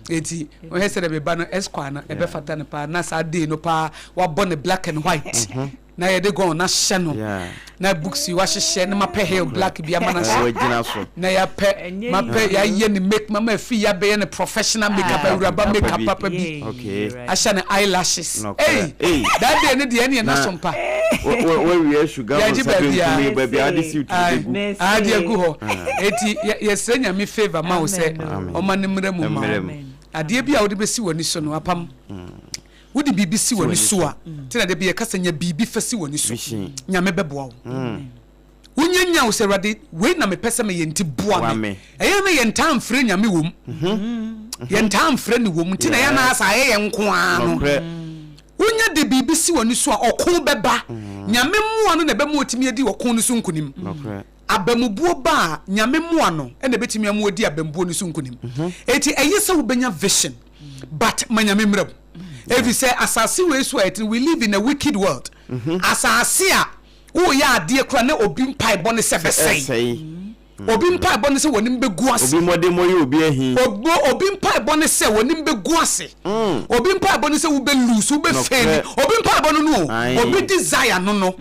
eti we say be ba no esquire no e be fata no pa na sa dey no pa wa born black and white na ye de go na hye no na books you wa hye na mape hair black bia ma na so na ya pe mape ya ye ni make mama fi ya be ne professional makeup uraba makeup papa bi asha ne eyelashes that day ne de ne na sompa we sugar baby I see you today adi agu ho eti ye nya me favor ma wo se o ma ne mra mu ma ade bia wo de besi woni so no apam wodi bibi si woni so a tina de bia kasa nya bibi fa si woni so nya me beboa wo wonya wo se rade we na me pese me yenti boa me eye me yenta amfre nya me wom yenta amfre ni wom tina ya na asa ye nko ano wonya de bibi si woni so a okon beba nya me mu ano na be mu otimi edi okon ni so nkunim abamubuo ba nyame mu ano e na betimi amu odi abambuo ni so nkunim eti eye se wo benya vision but manyame mrab if say asase we so it we live in a wicked world asase a wo ya ade kra na obi mpai bone se besei obi mpai bone se wonim begu ase obi mode moye obi ahi obi mpai bone se wonim begu ase obi mpai bone se wo be lose wo be fail obi mpai bone no obi desire no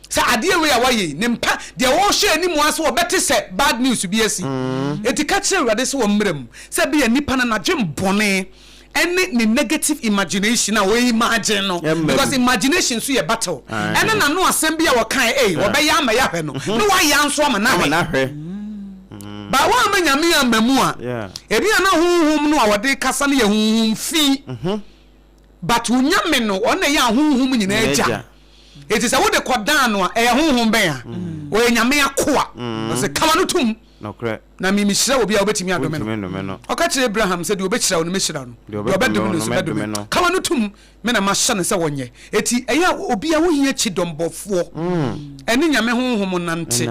sa ade we ya waye ne mpa de wo hwe ani mu ase wo bete se bad news bi asi etika kire wade se wo mrem se be nipa na dwem bone any negative imagination we imagine no because imagination so ye battle and na no asem bia wo kan wo be ya ya hwe no no wa ya nso ama na hwe ba wa manyame amamu a ebi na honhom no a wode kasa na ye honhom fi but unyame no ona ya honhom nyina agya it is a wode kodan no a honhom ben a wo nyame akoa so kama no tum no correct na mi hira obi a obetimi adome no okachire Abraham said obi hira no me hira no obedom no so bedom kama no tum me na ma hye ne se wonye eti eya obi a wo hia chidombofo eni nyame honhom nante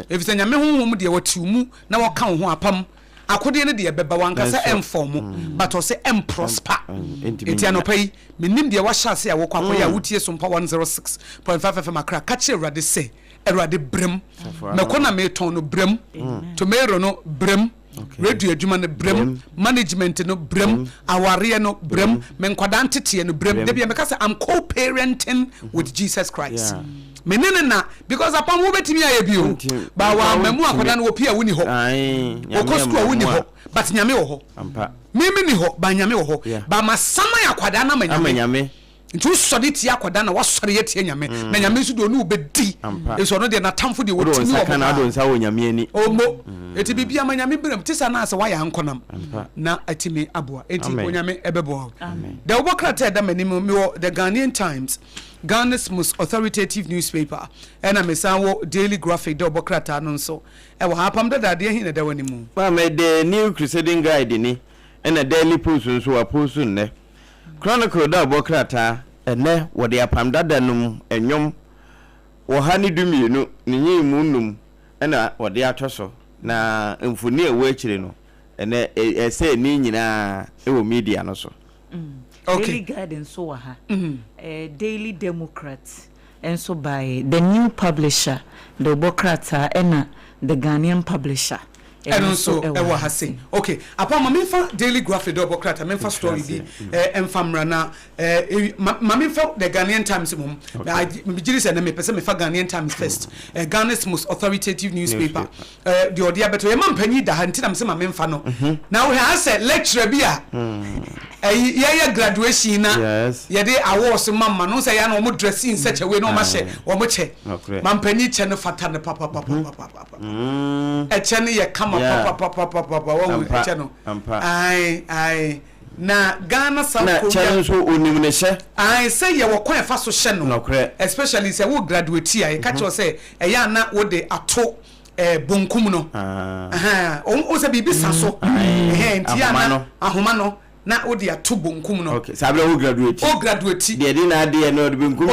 efise nyame honhom de watiumu na woka ho apam akode ne de beba wankasa emform but o se emprosper eti anopai menim de wa hyase a wokwa akoya wutie Sompa 106.5 FM akra kachire Awurade se Awurade brem mekona me ton no brem tomero no brem radio adwuma no brem management no brem aware no brem menkwada ntete no brem de bia mekasa I'm co-parenting with Jesus Christ menene na because upon wo betimi aye bio ba wa mamu akwada no opia woni ho okosko woni ho but nyame wo ho mimi ni ho ba nyame wo ho ba masama akwada na manyame ntu sodi ti akwada na wasori yetie nyame na nyame su do no obedi eso no de na tamfo de wotimi wo kana do nsa wo nyame ani omo eti bibia manyame brem tisa na ase waya nkonam na atimi aboa eti onyame ebebo the obokrata da manim me the Ghanaian Times, Ghana's most authoritative newspaper, and I'm a daily graphic the obokrata no so e wo Apam Dadaa de hin na da wanimu ba me the new crusading guide ni and a daily post so a post ne Chronicle da obokrata ene wo de Apam Dadaa num enwom wo ha ni dumienu ni nyimu num ena wo de atoso na mfuni ewo akire no ene ese ni nyina ewo media no so okay. Daily Guide so ha Daily Democrat and so by the new publisher the Bokrata and the Ghanaian publisher and also ewa hase okay apart mamfa daily graphic do bokrata mamfa story bi emfamra na mamfa the Ghanaian Times mum me giri say na me pese me fa Ghanaian Times first Ghana's most authoritative newspaper the odia beto e mampanyi da ha ntina me say mamfa no na we ha say lecturer bi a ye graduation na ye dey awards mamma no say ya na o mo dress in such a way no ma she o mo che mampanyi che no fata ne papa e che ne ye kama papa wo che no ai na Ghana South Korea na challenge so onim ne hye ai say ye wo kwan fa so hye no especially say wo graduate a ka che say e ya na wo de ato bonkum no o say bibi saso ntia na ahoma no na wo de ato bonkum no okay sabe wo graduate de de na de no de bonkum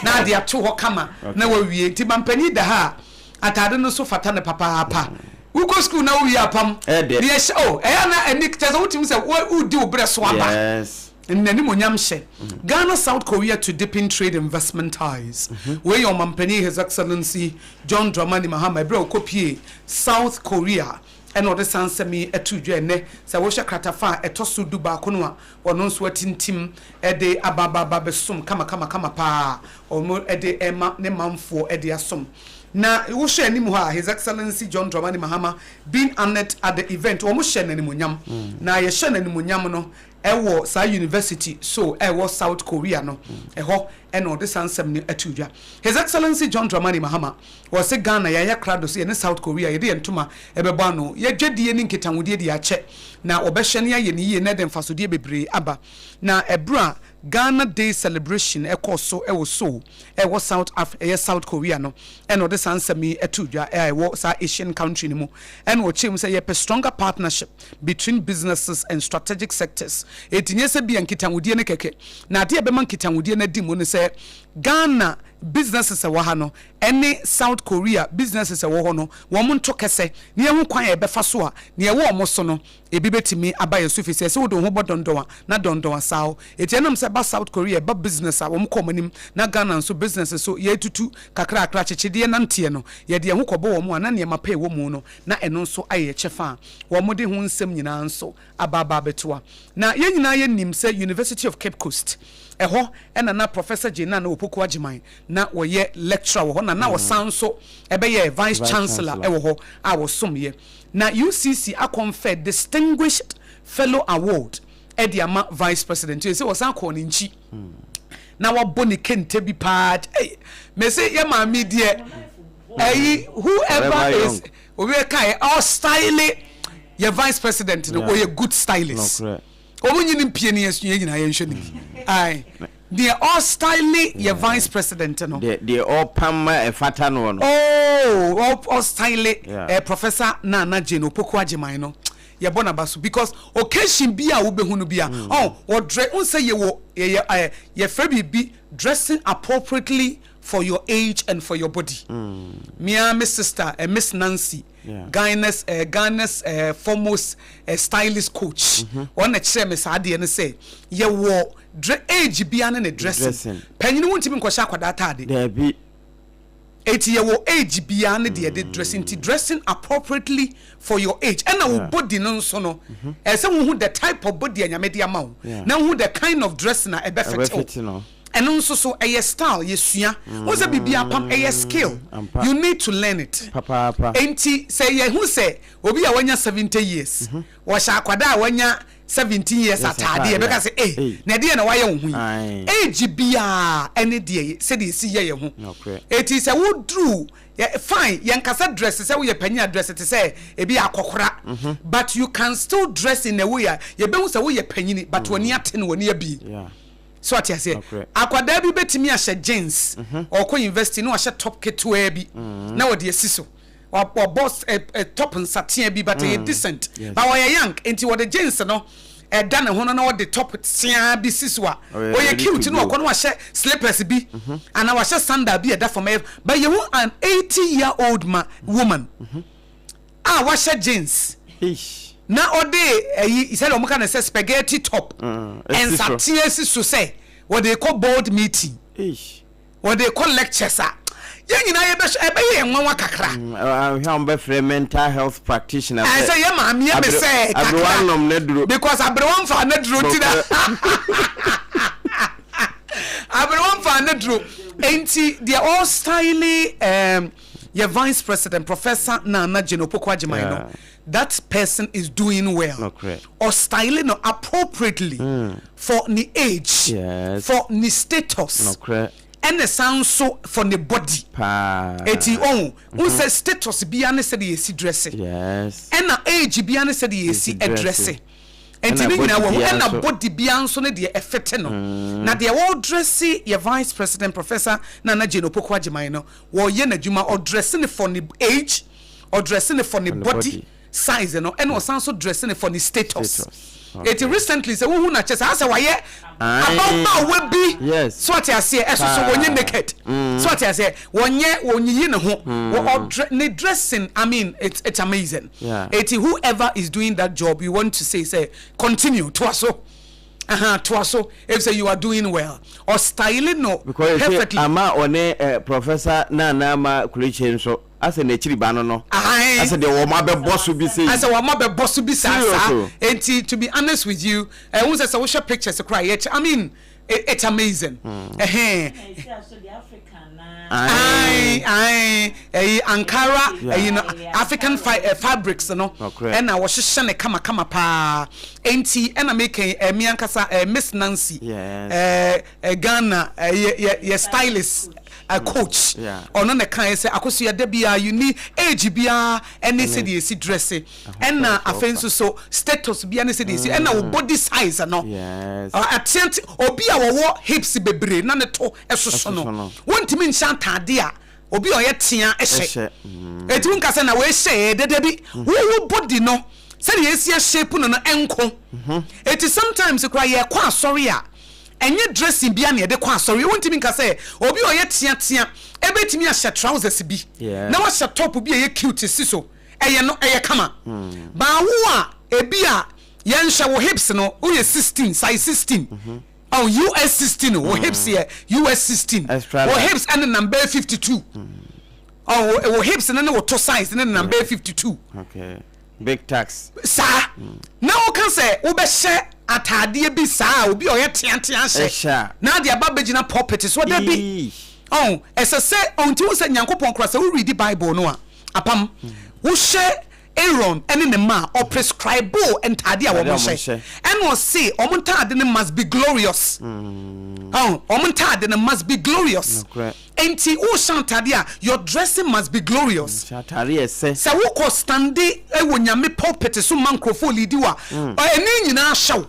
na de ato ho kama na wo wie nti bampani da ha atade no so fata ne papa uko school na wo ya pam yes na enik teza wutim se wo di obre so aba yes nani monyam hye Ghana South Korea to deepen trade investment ties where your mampani His Excellency John Dramani Mahama bro kopie South Korea and all the sansemi etu dwene se wo hwe kratafa etoso du ba ko no a ono nso atintim ede ababa besom kama pa omo ede ema ne manfo ede asom na wo hwe anim ha His Excellency John Dramani Mahama being honored at the event omo hwe nanimonyam na ye hwe nanimonyam no ewo sa university so ewo South Korea no eho eno de sansem ne atudwa His Excellency John Dramani Mahama was a Ghana ya krado so ne South Korea ye de ntoma ebeba no ye dwedie ni nketanwodie de ache na obehwe ne ye ne ye ne de mfasodie bebre aba na ebra Ghana Day celebration ekoso ewo so ewo South Korea no eno de sansem atudwa ewo sa Asian country ni mu eno chim say ye stronger partnership between businesses and strategic sectors etinye se bia nketanwodie ne keke na ade ebema nketanwodie na di mu ne se Ghana businesses wa ha no any South Korea businesses wa ho no wo mo nto kese ne hu kwan e befa so a ne wo mo so no ebi betimi abaye so fi se wo do ho bodondoa na dondoa sawo etienam se ba South Korea ba business a wo mo komanim na Ghana so businesses so ye tutu kakra chechede na ntie no ye de ho kobo wo mo na ne mapai wo mu no na eno so aye chefa wo mo de ho nsem nyina nso ababa betoa na ye nyina ye nim se University of Cape Coast eho na Professor Jena na Opoku Ajiman na wo ye lecturer wo na wo sanso ebe ye vice chancellor ewo ho a wo som ye na UCC a confer distinguished fellow award ediama vice president you say wo san ko ni nchi na wo boni kente bi pad me say ye ma me de whoever is we kai all style ye vice president no or ye good stylist omunyini mpie ne yesuye nyina ye nhwe ni ai they all styling your vice president no they all pama e fata no no all styling Professor Nana Jane Opoku Ajiman no ye bona baso because occasion bia wo behunu bia wo dress un say ye free bi dressing appropriately for your age and for your body my sister Miss Nancy Ghana's foremost stylist coach one chere me sa de ne say ye wo age bia na dressing panyin wontimi nkosha akwada atade there be 80 year old age bia na de dressing appropriately for your age and our body no so no say who the type of body anyame de ama wo na who the kind of dress na e be fit no and also so a style yesua what's a bibia pam a skill you need to learn it papa enti say ye who say obi a wanya 70 years wa sha akwada wanya 17 years atade e be ka say na de na waye wo hu age bia ene de say de si ye hu eti say wo drew fine yen kasa dress say we panya dress it say e bi akokora but you can still dress in a way ye be hu say we panyini but woni ate no woni abi so what you say akwada bi betimi a she jeans or ko university no a she top ketua bi na wo de asiso or boss top nsatia bi but a decent but we young enti wo de jeans no dane ho no na wo de top tia bi siso a o ye cute no ko no a she slippers bi and a she sandal bi da from but you an 80-year-old woman wa she jeans na ode he said o can say spaghetti top and satie so say what they call board meeting what they call lectures ye nyina ye be ye nwanwa kakra we be free mental health practitioner I say ye ma me say abrewanom na duro because abrewan fa na duro ti da abrewan fa na duro enti they are all styling your vice president Professor Nana Jane Opoku Ajiman no that person is doing well or styling appropriately for the age for the status and the sound so for the body eti who says status bi ane said ye si dress and the age bi ane said ye si dress and the body bi anso ne de effect no na de all dress your vice president Professor Nana Jane Opoku Ajiman no wo ye na djuma or dressing for the age or dressing for the body size no and was also dressing for the status it recently say who na chese asa waye about we be yes so what I say so wonye naked so what I say wonye ne ho ne dressing I mean it's amazing it whoever is doing that job you want to say continue to so if say you are doing well or styling no because perfectly ama one Professor Nana ma kuliche so ase na chiri ba no ase de wo ma be boss bi say ase wo ma be boss bi sa enti to be honest with you who say we share pictures cry I mean it's amazing Ankara you know African fabrics no and I was shane kama pa enti and I make me ankasa Miss Nancy Ghana your stylist a coach or no can say Akosua de bia you need age bia any say the dress and afenso so status bia any say the and our body size no attent obi a wo hips bebre na ne to esoso no wontimi nsan tade a obi o ye tia ehye etu nka say na we hye dede bi wo body no say the esia shape no enko it is sometimes cry ye kwa sorry a enye dressing bia na de kwa sorry wontimi nka say obi o ye tia ebetimi a hye trousers bi na wa hye top bi ye cute siso eye no eye kama ba wo a ebi a ye nhye wo hips no wo ye 16 size 16 oh US 16 wo hips here US 16 wo hips and number 52 oh wo hips and wo to size and number 52 okay big tax sa na wo kan say wo be hye atade bi sa obi o ye tiantian hye na de ababegina pulpit so da bi oh ese say onti wo say nyankopon kra say wo read the Bible no a apam wo hye Aaron and the ma or prescribe and tadia woman say and was say omuntade must be glorious omuntade must be glorious enti o shantadia your dressing must be glorious shatari say wo ko stande e wo nyame pulpit so mancrofo lidi wa eni nyina hyew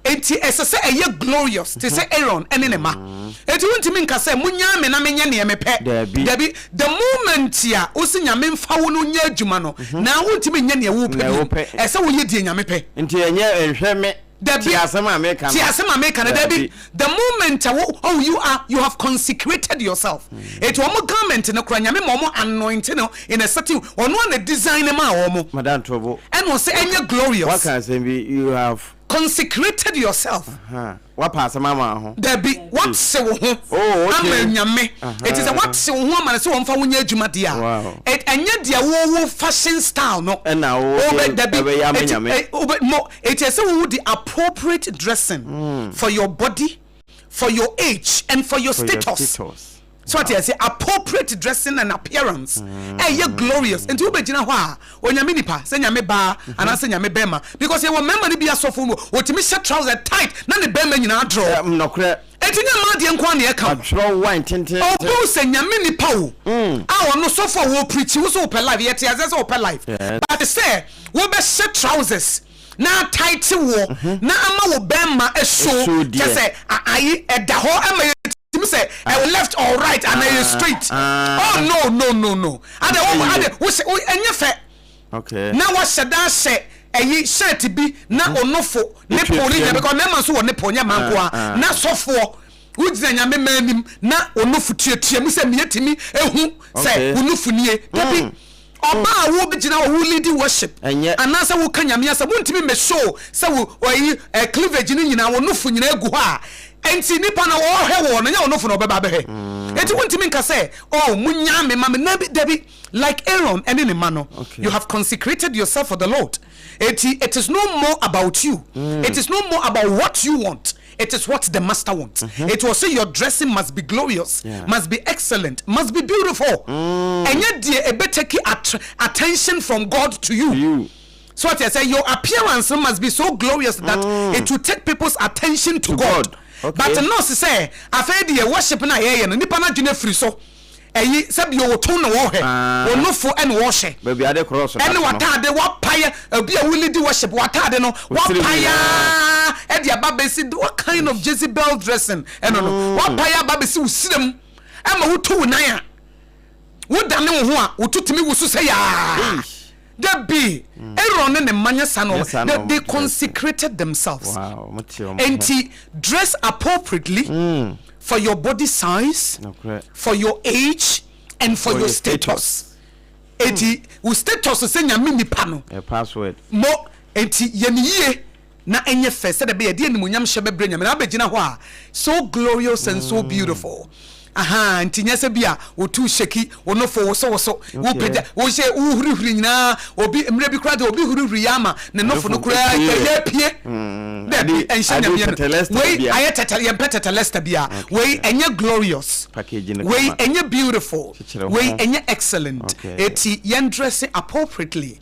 enti ese say eye glorious to say Aaron and the ma enti wontimi nka say munya me na menye ne me pe debi the moment ya o si nyame mfa wo no nya adwuma no na wontimi nya ne wo pe ese wo ye die nyame pe enti enye enhwe me ti asema America debi the moment you have consecrated yourself it wo garment no kra nyame mo anointing no in a certain ono na design ma wo mo madam trouble and wo say enye glorious what can say you have consecrated yourself what pass mama ho debi what say wo ho amanyame it is what say wo ho amane say wo mfa wonya adwuma dia it enye dia wo fashion style no na wo debi amanyame it is the appropriate dressing for your body, for your age, and for your status. So what I say, appropriate dressing and appearance. You're glorious. And you be jina hwa. Onyame nipa, se nyame ba, ana se nyame bema. Because you remember ni be asofo mo. Otimi shirt trouser tight, na ne bema nyina draw. No kre. Etinya ma de nkwa na e ka. Draw wine tintin. Obu se nyame nipa wo. Ono sofo wo preach, wo so per life, yet as so per life. But say, wo be shirt trousers. Na tight wo na ama wo bema e show just say ayi e da ho ama you say left or right and I straight oh no ade wo say enye fe okay na wa sheda she eyi shirt bi na onofo ne poli ne because na so wo ne ponya manko na sofo wudina nyame manim na onofo tuatua mu say mietimi ehu say onofo nie tabi oba wo bigina wo lead worship anasa wo kanyame asa wontimi me show say wo cleavage ni nyina wo nofo nyina egu ha enti nipa na wo hwe wo no nya wo nofo no beba behe enti wontimi nka say oh munya me ma me na debi like Aaron and in mano you have consecrated yourself for the Lord it is no more about you it is no more about what you want. It is what the master wants. It will say your dressing must be glorious, must be excellent, must be beautiful. And yet, dear, a better attention from God to you. So what I say, your appearance must be so glorious that it will take people's attention to God. Okay. But no, say, I've heard the worship na here, and nipa na jine free so. Eyi sabi o to no wo he onofo en wo hye baby ade cross en watade wa paya obi a wuli di worship watade no wa paya e dia babesi what kind of Jezebel dressing no wa paya babesi usirem e ma wuto nan a wo dane wo ho a wotutimi wusu se ya that be Aaron and the manya sano they consecrated themselves. Wow, and dress appropriately for your body size, for your age, and for your status. Eti u status se nya mini pano. A password. Mo eti yeniye na enye fe se de be de animunyam hye bebre nya me na begina ho a so glorious and so beautiful. aha ntinya se bia wo tu sheki wo no fo wo so wo peda wo she wo hurihuri nyina obi mre bi kura de obi hurihuri yama ne no fo no kura ye pie de enshanya bia we ayetata ye petata lester bia we enye glorious we enye beautiful we enye excellent eti ye dress appropriately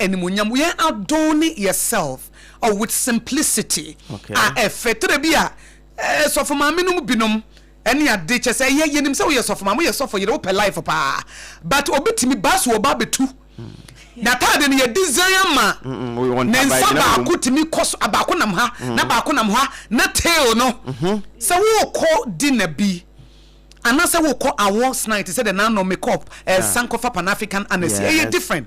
animunyam we adorn yourself or with simplicity efetre bia so for ma menum binom any ade che say ye nim say we so for ma we so for you open life pa but obetimi bas wo ba betu na tade ne ye desire ma ne nsaba akutimi koso abako nam ha na baako nam ha na tail no say wo ko dinner bi anase wo ko awards night say the no makeup sankofa pan african anesi e different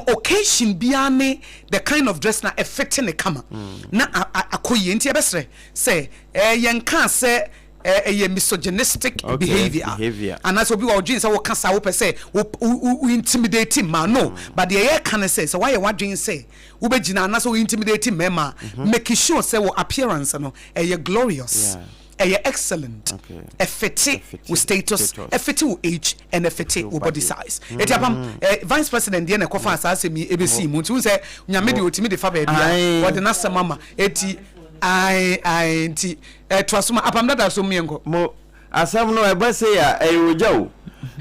occasion biane the kind of dress na affecting the kama na akoye nti ebesre say yenka say a misogynistic behavior and that's what we are doing. So, what can say? We intimidate him, man. No, but the air can say, so why you want to say? Ubejina, and that's what we intimidate him, man. Making sure, say, what appearance, no, a glorious. Excellent, a fitty with status, a fitty with age, and a fitty with body size. Vice President Diana Kofa says me ABC Muntu say, Yamidi with me the Faber, what the Nasa Mama, eti. I trust my Apam Dadaa Adwoa mo asam no eba say ya ewojawo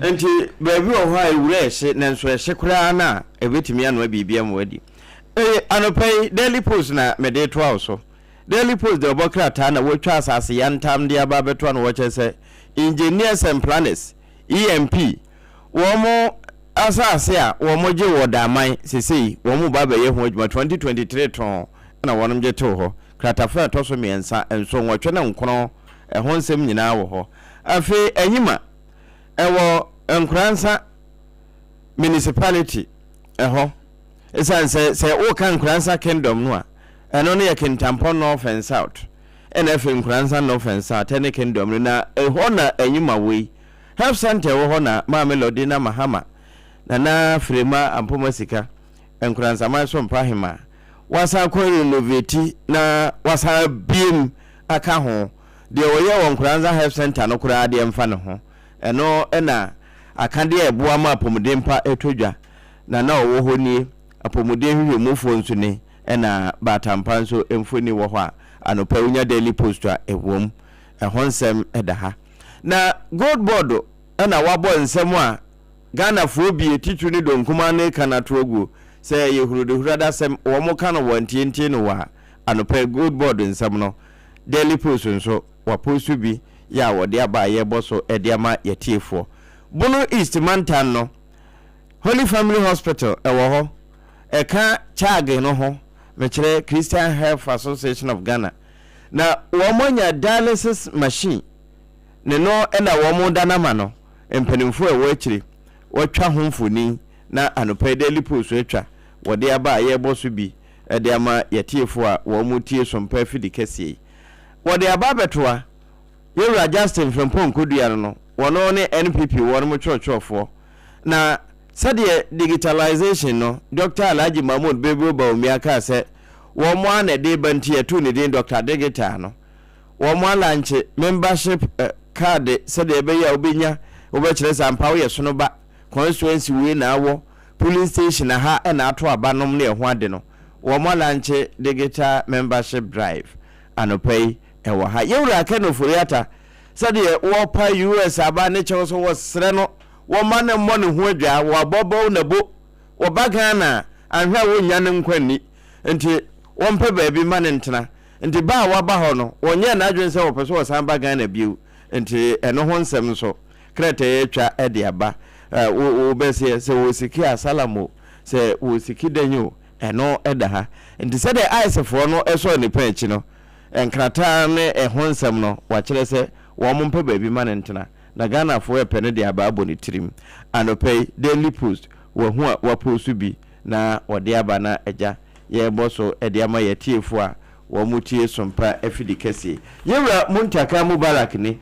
enti baby o ha ewure hye nanso hye kura na ebetimi anu bibia mo wadi anopai Daily Post na mede to awso Daily Post de obokrata na wotwa asase yantam de aba beto na woche say engineers and planners EMP wo mo asase a wo mo je wodaman sesei wo mo ba be ye ho adwuma 2023 ton na wonom je to ho kratafa to so miensa enso nwotwe na nkono ho nsem nyina wo ho afi enyima ewo nkransa municipality ho esanse se o kan nkransa kingdom no a eno ne yekintampo north and south efi nkransa north and south ene kingdom na ho na enyima we health center wo ho na ma melody na mahama na frema ampoma sika nkransa ma so mpahima wasa ko renovate na wasa biem aka ho de oye won Nkranza health center no kura de mfa ne ho eno na akande eboa ma apomuden pa etodwa na owo ho ni apomuden hwemofo nso ne na batampa nso emfoni wo ho a anopa unya Daily Post a ewom ehonsem edaha na gold board na wabo nsem a Ghana fo bi titru ni donkuma ne kanatrogu say you hurada sem wo mo kan wantientie no wa anopa good board nsam no Daily Post nso wa post bi ya wo de aba ye boso e de ama yetiefo Bono East Mantan no Holy Family Hospital e wo ho e ka charge no ho me kire Christian Health Association of Ghana na wo mo nya dialysis machine ne no e na wo mo danama no empanimfo e wo akire wo twa ho mfoni na anopa Daily Post etwa wode aba ye boso bi e de ama yetiefo a wo mu tie sompa fidi kese wode aba betoa Yewra Justin from Ponkodua no wono ne NPP wono mo churchofo na sade digitalization no Dr. Alhaji Mahmoud Bebo Bawumia se wo mo ana de banti etu ne den Dr. Digital no wo mo lanche membership card sade be ya obenya obekire sampa wo yeso no ba constituency we na awo police station ha na ato abanom ne ho ade no wo mo lanche digital membership drive anopai ewa ha Yewra Kenoforiata sade wo pa US aba ne chewo so wo sre no wo ma ne mo ne ho adwa wo bobo na bo wo baga na anhwa wo nya ne nkwani enti wo mpe baabi ma ne ntena enti ba wa ba ho no wo nya na adwen se wo peso wo san baga na biu enti eno ho nsem so kreta etwa ede aba wo bese se wo siki asalamo se wo siki danyo eno eda ha enti sade aisefo no eso ne panchi no enkrata ne ehonsem no wa kire se wo mpe baabi ma ne ntena na Ghana fo e pene de aba aboni tirim anopai Daily Post wo hu a wa post bi na ode aba na eja ye boso e de ama ye tiefo a wo mutie sompa afidi kese Yewra Muntaka Mubarak ni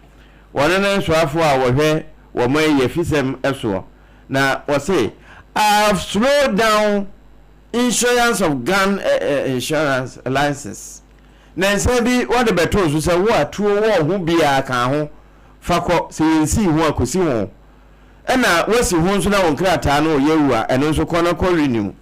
wona na nso afo a wo hwe wo mai ye fisem eso na wo say I've slowed down insurance of gun insurance license na nse bi wo de beto so say wo atuo wo hu bia kan ho fakọ se yensi ho akosi ho ɛna wasi ho nso na won krata no yewu a ɛno nso kɔ na kɔ renew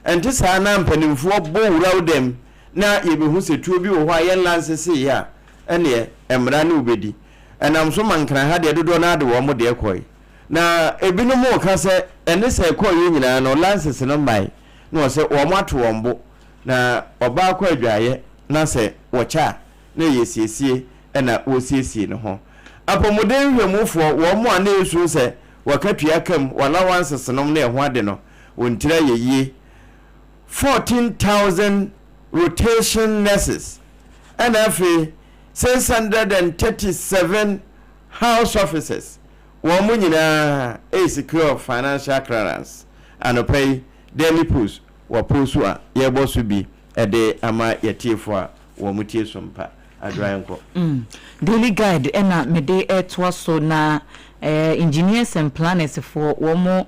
ɛnte saa na mpanimfoɔ bo wuraw dem na yebehu setuo bi wo ho a yɛn lansese ya ɛne emra ne ubedi ɛnam so mankran ha de dodo na ade wo mo de kɔi na ebinom mo ka sɛ ɛne sɛ kɔ yɛ nyina no lansese no mai na wo sɛ wo mo ato wo mbo na oba kɔ adwaye na sɛ wo cha na yesiesie ɛna wo siesie no ho apomoden hwemufo wo mo ana esu sɛ wakatua kam wala wansesenom na ɛho ade no wontira yeye 14,000 rotation nurses and afi 637 house officers wɔn nyinaa secure financial clearance and pay daily post wa post a yɛbɔ so bi ɛde ama yɛtiefo a wɔn tie Sompa Adwoa nko daily guide ɛna mede ɛtoa so na engineers and planners for wɔn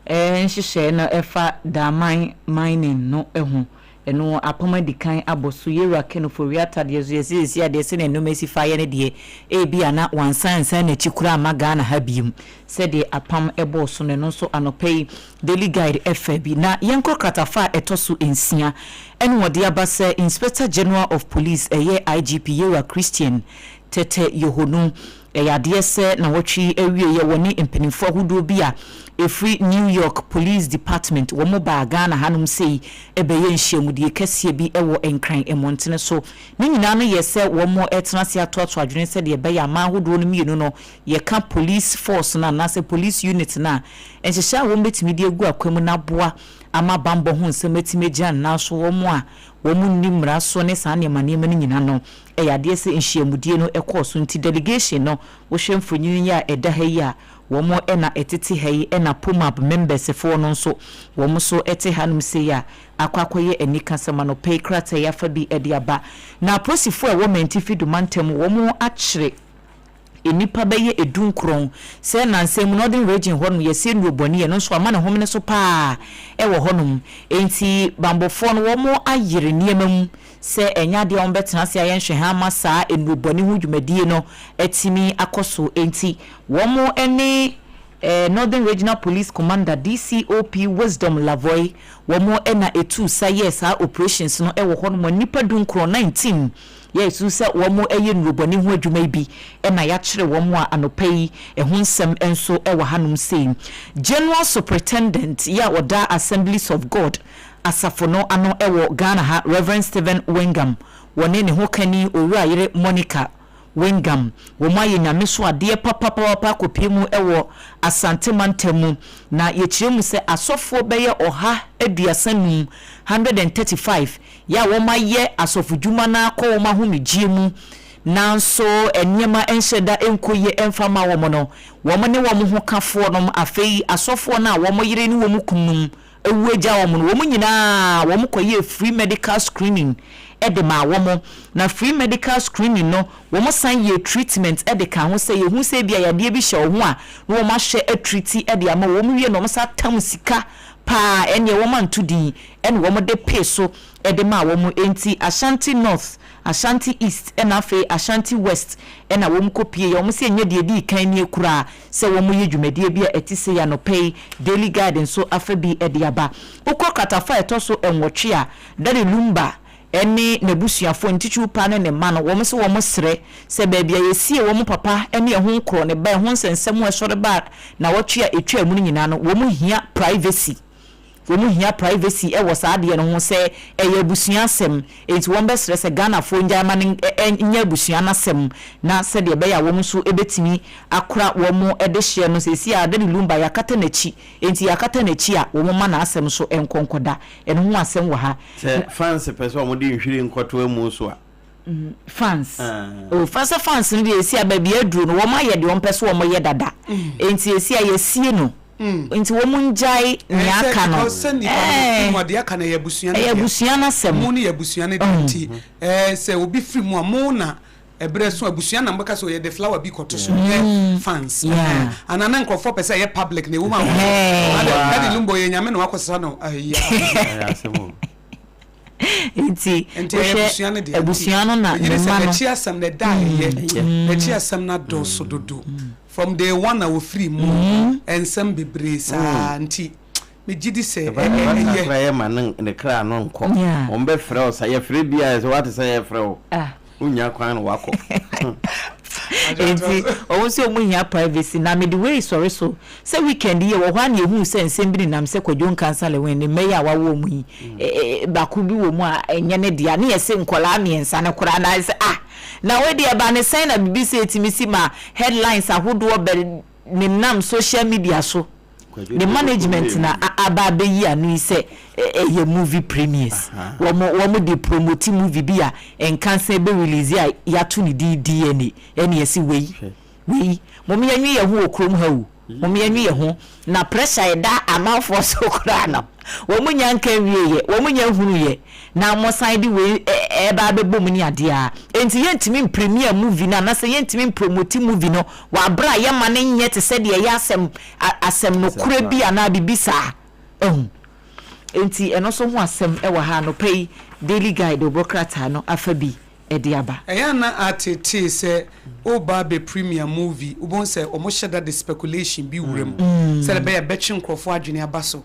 nhyehyɛ na ɛfa daman mining no ɛho eno apama dikan aboso yera kenofori atade so yesi ade se na nomesi faye ne de ebi ana wansansan na chikura amaga na habiem se de apam eboso ne no so anopei daily guide FB na yenko kratafa etoso ensia eno wode abase Inspector General of Police IGP yera Christian tete yohonu yade se na wotwi awie ye woni empenifo hudo bia efri New York Police Department wo mo ba Ghana hanum sei ebeye nhyiamudie kese bi ewo enkran emontene so ni nyina no yese wo mo etenase atoato adwene se de ebeye amahodo no mienu no ye ka police force na nase police unit na enhyehya wo betimi de egu akwam na boa ama bambo ho nsemetime gyan na so wo mo a wo mu nimra so ne saa ne manema no nyina no yade se nhyiamudie no ekoso nti delegation no wo hwemfonyin ya edaha yi a womo ena etete hei ena pomap members for no so womo so ete hanum se ya akwakoye enika sema no pay krata ya fa bi ediaba na prosifo e wo mentifi dumantem womo akyere enipa beye edunkron se nansem northern region honum yesi nroboni no so ama ne homene so pa e wo honum enti bambofo no womo ayere niemam se enya de on betena se ayenhwe ha masa enroboni hu dwumadie no etimi akoso enti womo ene Northern Regional Police Commander DCOP Wisdom Lavoy womo ena etu sa yes ha operations no e wo honum nipa dunkron 19 yes so say womo eye nroboni hu adwuma bi ena ya kyere womo a anopai ehunsem enso e wo hanum sei General Superintendent ya oda Assemblies of God asafono ano ewo Ghana ha Reverend Stephen Wingam wone ne hokani owura yere Monica Wingam womaye nyame so ade papa kopiemu ewo Asante Mantemu na yechiremu se asofo beye oha aduasanum 135 ya womaye asofudwuma na akọ woma homigiemu nanso enyema enhyeda enkoye emfama womo no womo ne womo ho kafo no afei asofo na womo yire ni womo kunum ewueja womo no womo nyina womo koye free medical screening edema womo na free medical screening no womo san ye treatment edeka ho se ye hu se bia yade bi hye ho a no womo ahye atreati ede ama womo wie no womo sa tam sika pa enye womo antudi ene womo de pay so edema womo enti Ashanti North Ashanti East and afe Ashanti West ena womo kopie womo se enye de di kan ni ekura se womo ye dwumadie bia etise ya no pay daily garden so afe bi ediaba ukọ katafa etoso enwotwe a dare lumba eni nebusuafo ntichu pa ne ma no womo se womo sere se baabia yesie womo papa eni ehun nkro ne ba ehun sensem esore ba na wotwe a etwa mu nyina no womo hia privacy e was ade no ho se eye busuasem enti won besere se Ghana fo njama nya busuanasem na se de be ya wom so ebetimi akora womo ede hye no se si ade lumba yakata nachi enti yakata nachi a womo ma na asem so enkonkoda eno ho asem wa ha fans person mo di nhwiri nkoto amu so a fans fans no de si ababia aduru no womo aye de won pese womo ye dada enti esi ayesie no nti wo munjai ni aka no mo de aka na yabusuana yabusuana sem mo ni yabusuana dinti se obi firi mu amona ebre so abusuana mbaka so ye the flower bi koto so fans anana nkofo pese ye public na wo ma that lumbo ye nyame no akosesa no Enti ebusuano na ma no chia sam na da ye chia sam na do so dodo from day one I will free mu ensem bebre sa anti me gidi se ye ma ne kra no nko on be frɛ o sa ye frɛ bia so what say ye frɛ o unya kwan no wako enti o so mu hia privacy na me the way sorry so say weekend ye wo hwan ye hu se nsem bi nam se kwadwo cancer le wen ne meya wawo mu yi baku bi wo mu a enye ne dia ne ye se nkola miensa ne kora na se na we dia ba ne sign na BBC etimisi ma headlines ahodo be ne nam social media so the management na ababe yi anu ise ye movie premieres wo de promote movie bia en cancer be release ya to ni DNA ene yesi we mo me yanwi ye ho okrom ha o mo me yanwi ye ho na pressure da amafo so kura na wo mo nyanka wie ye wo mo nyahunu ye na mo side we ba be bom ni ade a enti ye ntimi premiere movie na se ye ntimi promote movie no wa bra ye ma ne nye te se de ye asem no kura bia na bibisa enti eno so ho asem e wa ha no pay daily guide obrokrata no afabi ediaba na atete se oba be premier movie ubon se omo sheda the speculation bi wurem se be betchi nkrofo adwene abaso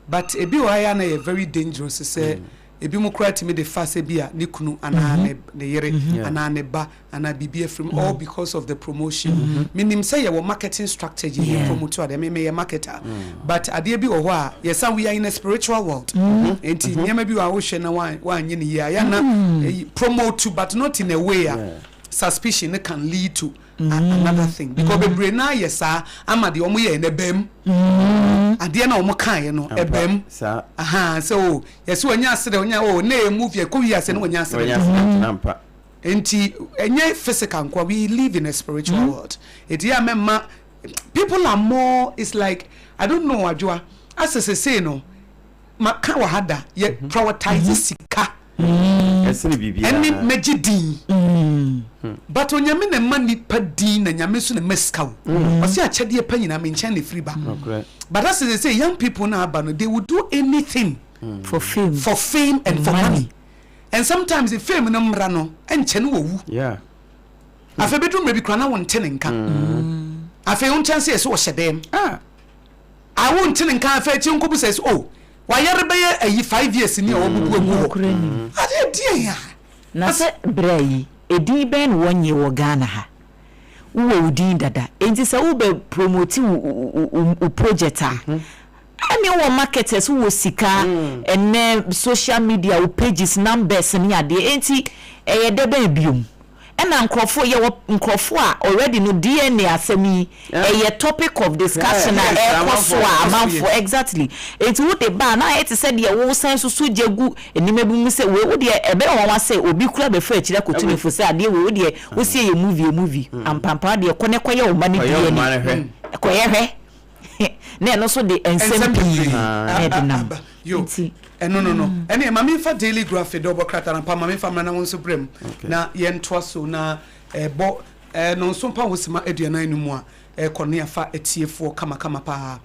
but ebi wa ya na very dangerous se ebi mo krati me the fast bia ne kunu ana ne yere ana ne ba ana bibia from all because of the promotion minim say your marketing strategy you promote or me marketer but ade bi wo ho a yes we are in a spiritual world enti nyama bi wa wo hwe na wan nye ne ya na promote but not in a way suspicion can lead to another thing because bebre na yesa ama de omo ye na bam ade na omo kan ye no ebam so yes onya asere onya na movie ko wi ase na onya asere nampa enti enye physical kwa we live in a spiritual world it ya memma people are more it's like I don't know Adwoa as I say no maka wa hada ye prioritize sika esene bibia eni megidin but onyame na mani padin na nyame so na meskaw osi achede pa nyina me nchen ne free ba but as they say young people now they will do anything for fame and for money and sometimes the fame no mra no enche no wu afa bedrum rebi kra na won tene nka afa yon chance so wo hyedem I won tene nka afa chi nkobu says why yare 5 years ni o bubu egu ade die ya na se brai edi ben wonye wo Ghana ha wo udin dada enti se wo be promote u project ani wo marketers wo sika ene social media wo pages numbers ni ade enti eye de ba biom ena nkrofo ye nkrofo a already no DNA asemi a topic of discussion na Akosua amanfo exactly it would the ba na it said ye wo sense so jegu enimebu mu se we de ebe won wa say obi kura be fa akira kotuni fo say ade we de wo see ye movie ampampa de ko ne koye o mani DNA ko ye hwe na no so de ensem edinam yo no ene mama fa daily graphic double crata na pa mama fa na won so brem na ye ntoa so na bo no Sompa hosima aduanan no mu a kone fa etiefo kama pa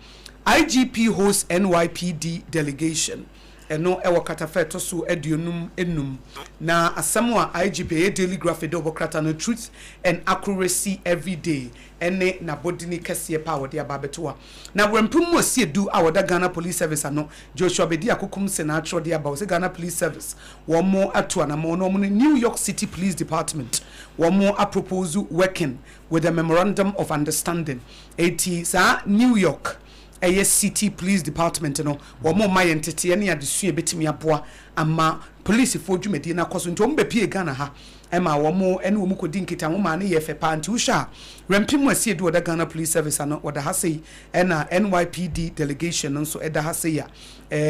IGP host NYPD delegation eno ewo katafa to so aduonum enum na asem a IGP daily graphic double crata no truth and accuracy every day ene na bodini kese pa wode ababeto na wempum osie du awoda Ghana Police Service ano Joshua Bedi akokum se na atro de aba Ghana Police Service wo mo ato na mo no New York City Police Department wo mo apropose working with a memorandum of understanding sa New York City Police Department no wo mo ma yentete ne adesua betimi aboa ama police fo dwumedi na koso nto mbe pie Ghana ha ema wo mo ene wo mu kodi nkita mo ma ne ye fe pa nti usha rempim asie do da Ghana Police Service ano wo da ha sei ena NYPD delegation nso eda ha sei ya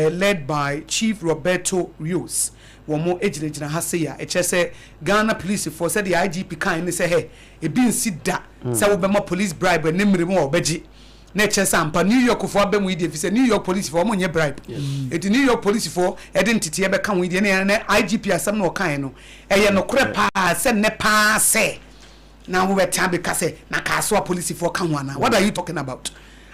led by Chief Roberto Rios wo mo ejina ha sei ya echese Ghana Police for said the IGP kan ne se he ebi nsi da se wo be ma police bribe ne mmere mo obaji na Sampa New York for abem we dey say New York police for money bribe it New York police for identity e be kan we dey na IGP asem na okan no eye no kore pa se ne pa se na we time be ka say na Akosua police for kan wana what are you talking about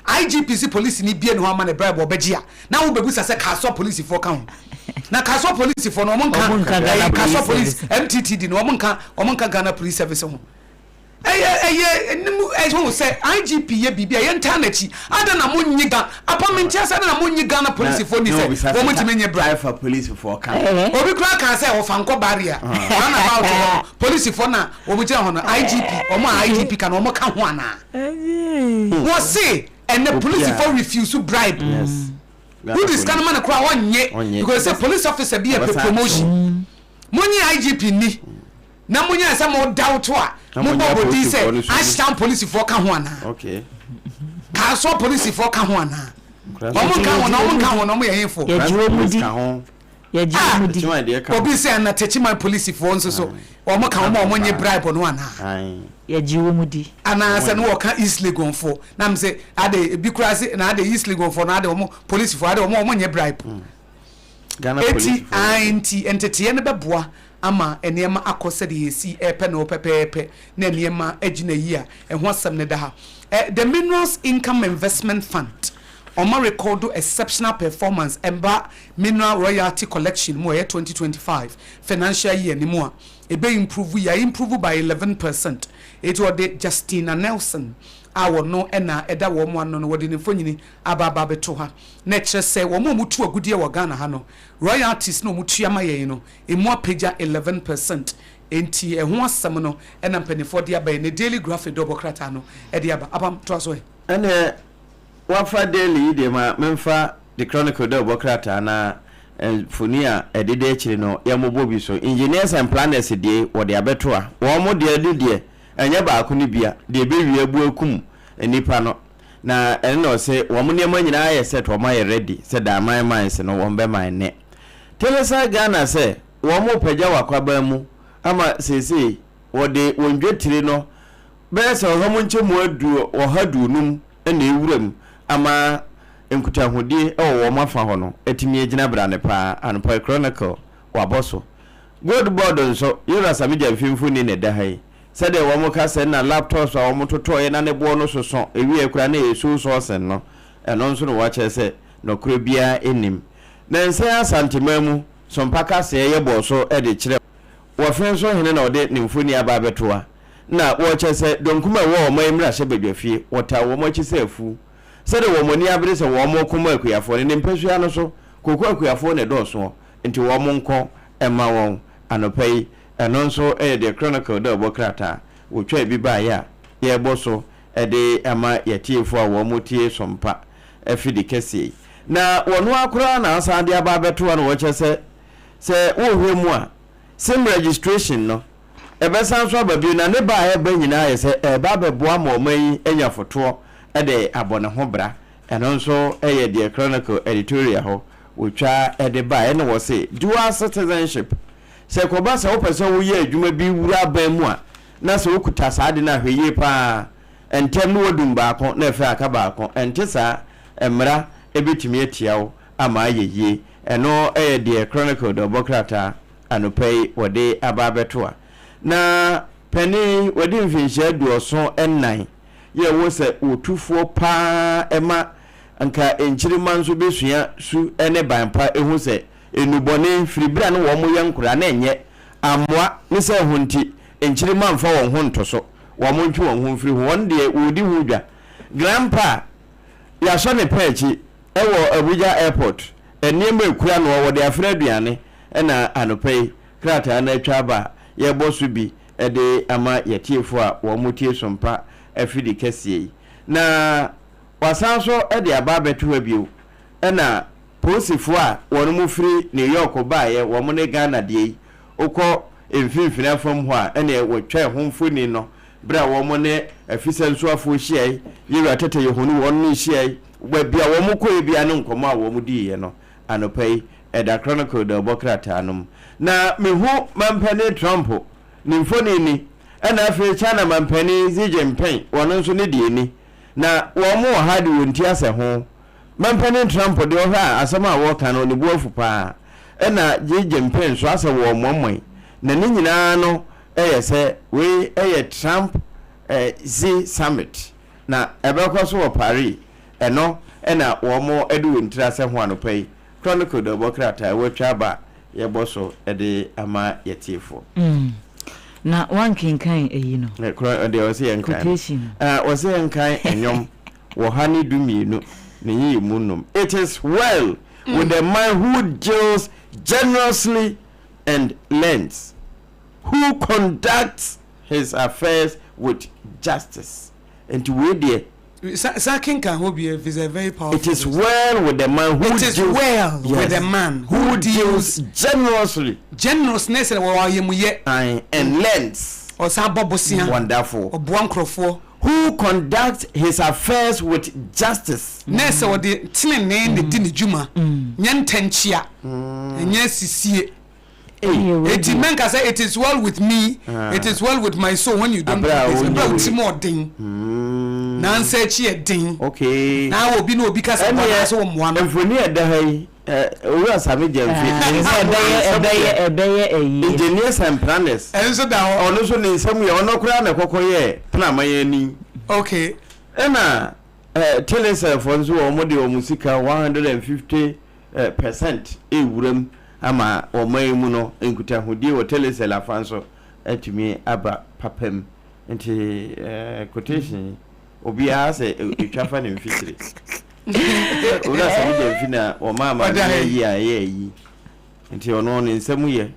IGPC police ni bie no ama na bribe obegia na wo bebu say Kaso police for kan na Kaso police for no omonka Kaso police MTTD no omonka Ghana police service ho nimu say IGP ye bibia ye ntanachi ada na monyiga apamentia say na monyiga na police for ni say wo mutimenye bribe for police for kan obi kura kan say ofanko barrier na about police for na obuja ho no IGP omo IGP kan omo ka ho ana wo say and the police for refuse to bribe yes who this kind of man kura wonye because say police officer be a promotion money IGP ni na money say mo doubt a mo body say Ashtown police for ka ho ana okay Kaso police for ka ho ana omo ka ho no mo ye info ye jiwomudi obi say na techiman police for nso so omo ka omo nye bribe no ana ye jiwomudi ana say no ka East Legon for na me say ade bi kurase na ade East Legon for na ade omo police for ade omo nye bribe Ghana police eti entete ne beboa ama enema akose de yesi epe na opepepe na enema agina yi a eho asem ne da ha the Minerals Income Investment Fund Oma record exceptional performance emba mineral royalty collection mo 2025 financial year ni mo ebe improve by 11%. It was the Justina Nelson awo no ena eda wo mo ano no wodi ne fonyini ababa beto ha na kire se wo mo mutu agudie wo Ghana ha no royalties no mutu ama ye no emu apagya 11%. Enti eho asem no ena mpanifo de aba ne daily graphic double krata no e de aba abam to aso ene wafa daily de ma memfa the chronicle de bokrata na funia edede akiri no yamobo bi so engineers and planners de wo de abeto a wo mo de enya ba ko ni bia de be wi abu akum enipa no na ene no se wo mo ne manyina aye set wo ma ye ready se da man se no wo be man ne telesa Ghana se wo mo pagya wakwaba mu ama sese wo de wondwetire no be se wo mo nchemu adu wo hadu num ene ewuram ama enkutahudi wo mafa ho no etimi agina bra ne pa anpa chronicle wa boso good board nso yura samija mfimfu ni ne da hai sede wo mo ka se na laptops wo mo toto ye na ne bo no soso ewi ekura na yesu so sen no eno nso no wa che se no kure bia enim na nse asantimamu sompaka se ye bo so e de kire wo fen so hene na ode nimfuni aba betoa na wo che se donkuma wo mo emra hye badwafie wota wo mo chi se afu sede wo mo ni abere se wo mo kuma akuyafo ne mpesu ya no so kokko akuyafo ne do so nti wo mo nko ema won anopai eno nso de chronicle de obokrata wo twa bi ba ya ye boso de ama yetiefo a wo mo tie sompa afidi kesi na wono akura na asande aba beto na wo che se wo hwemu a sim registration no ebesan so ababi na ne ba ya ba nyina ye se ba beboa ma oman enya foto de abone ho bra eno nso de chronicle editorial ho wo twa de ba ene wo se dual citizenship se ko ba se wo pese wo ye adwuma bi wura ban mu a na se wo kuta saade na hweye pa entem no wodum ba ko na efe aka ba ko ente sa emra ebetimi atia wo ama ayeye eno de chronicle do bokrata anopai wode ababeto a na pani wode mfinhia duoso ennan ye wo se otufuo pa ema anka enchiri manzo besua su ene banpa ehu se enubone firibra no wo mo yankura na enye amoa ne se hunti enchiri manfa wo ho ntoso wo mo ntwi wo ho firi won de wodi hudwa grandpa ya so ne pechi ewo Abuja airport eniem ekura no wo de afra aduane ena anopai krata na atwaba ye bosu bi ede ama yetiefo a wo mo tie sompa afidi kese na wasanso ede aba beto abio ena posifo a wono mu firi New York baaye wo mo ne Ghana de ukọ emfinfina afom ho a ene wotwa ho mfoni no bra wo mo ne afisanso afo hyiai yira tete yehonu won no hyiai ba bia wo mo ko bia ne nkomo a wo mo di ye no anopai eda chronicle de bokrata anum na mehu mampane Trump ni mfoni ni ena afi China mampane Xi Jinping wono nso ne die ni na wo mo hadi wonti ase ho mampane Trump de oha asema wo kan no ne buafu pa ena Xi Jinping so ase wo momoi na ni nyina no se we Trump Xi summit na ebekọ so wo Paris eno ena wo mo edu ntira se ho anopai chronicle da bokrata we twaba ye boso ede ama yetiefo na one kinkan eyi no de o se yankan o se yankan enyom wo hani dumienu ne yi munum. It is well with the man who deals generously and lends, who conducts his affairs with justice. And to wait there, is a very powerful. It is well with the man who deals with the man who deals generously, generousness and lends. Wonderful. Who conducts his affairs with justice. Nessa or the Tinin the Dinijuma, Nyantenchia, and yes, see. It is well with me, it is well with my soul when you don't do more ding. Nancy chia ding. Okay. Now will be no because I want one. If we near the we are some engineers and planners. And so down on also in some way or no crown a cocoye, plan my any. Okay. Emma, tell us for so modio musica 150% a room ama or my muno in Kuta who deal with tell us a lafanso to me aba papem into quotation. Obia say a traffic in fishery. Ola sabi fina o mama ye nti ono ne nsam ye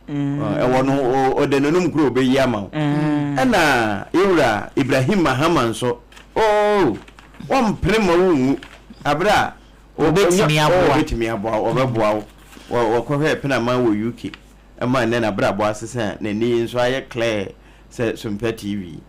wono o de nonum kro be yama na yura Ibrahim Mahama so won prema wu abra obetimi aboa obeboa wo kohwe pena ma wo UK ma ne na bra bo asesa na ni nso aye clear say Sompa TV.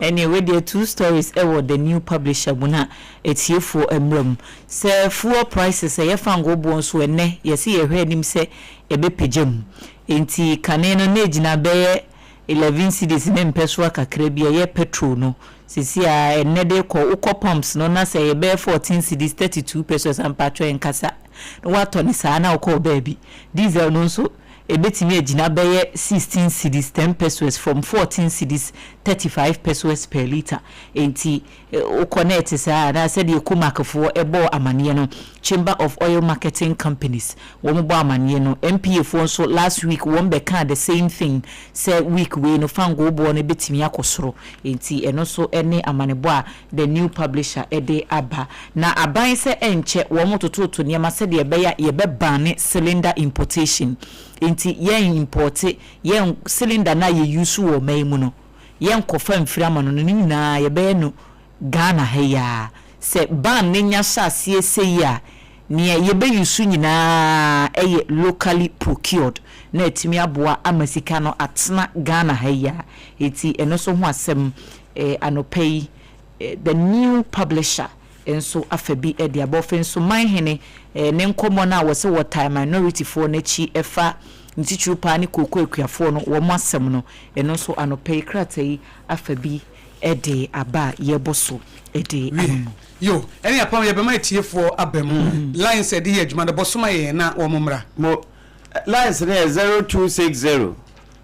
Anyway, there are two stories about the new publisher Buna it's here for emblem. Say fuel prices say fan go bon so ene ye see ye heard him say ebe pejam. Enti kaneno ne gina be 11 cedis ne mpeswa kakra bia ye petrol no. Sisi a ene de ko pumps no na say ye be 14 cedis 32 pesos and patro en kasa. No wato ni sa na ko baby. Diesel no so ebetimi agina beye 16 cedis 10 pesos from 14 cedis 35 pesos per liter. Enti o connect sa na said you kumakafo ebo amane no Chamber of Oil Marketing Companies wo mo bo amane no MPA fo so last week won be can the same thing say week we no fango bo no betimi akosoro. Enti eno so ene amane bo a the new publisher ede aba na aban se enche wo mo tototo niam said ye be ya ye be ban cylinder importation. Inti yen importe yen cylinder na ye use wo maimu no yen kofa mfirama no nyina ye be no Ghana heya se ban nya shasie seya ne ye be use nyina eye locally procured na etimi aboa amasika no atena Ghana heya eti eno so ho asem anopei the new publisher enso afabi e dia bofen so manhene ne nkomo na wo se what time minority for na chi efa ntichu pa ni kokko ekuafo no wo masem no eno so anopei kratai afabi e de aba yeboso e de yo eni apam ye be ma tiefo abam line said here adwuma de bosoma ye na wo momra mo line said 0260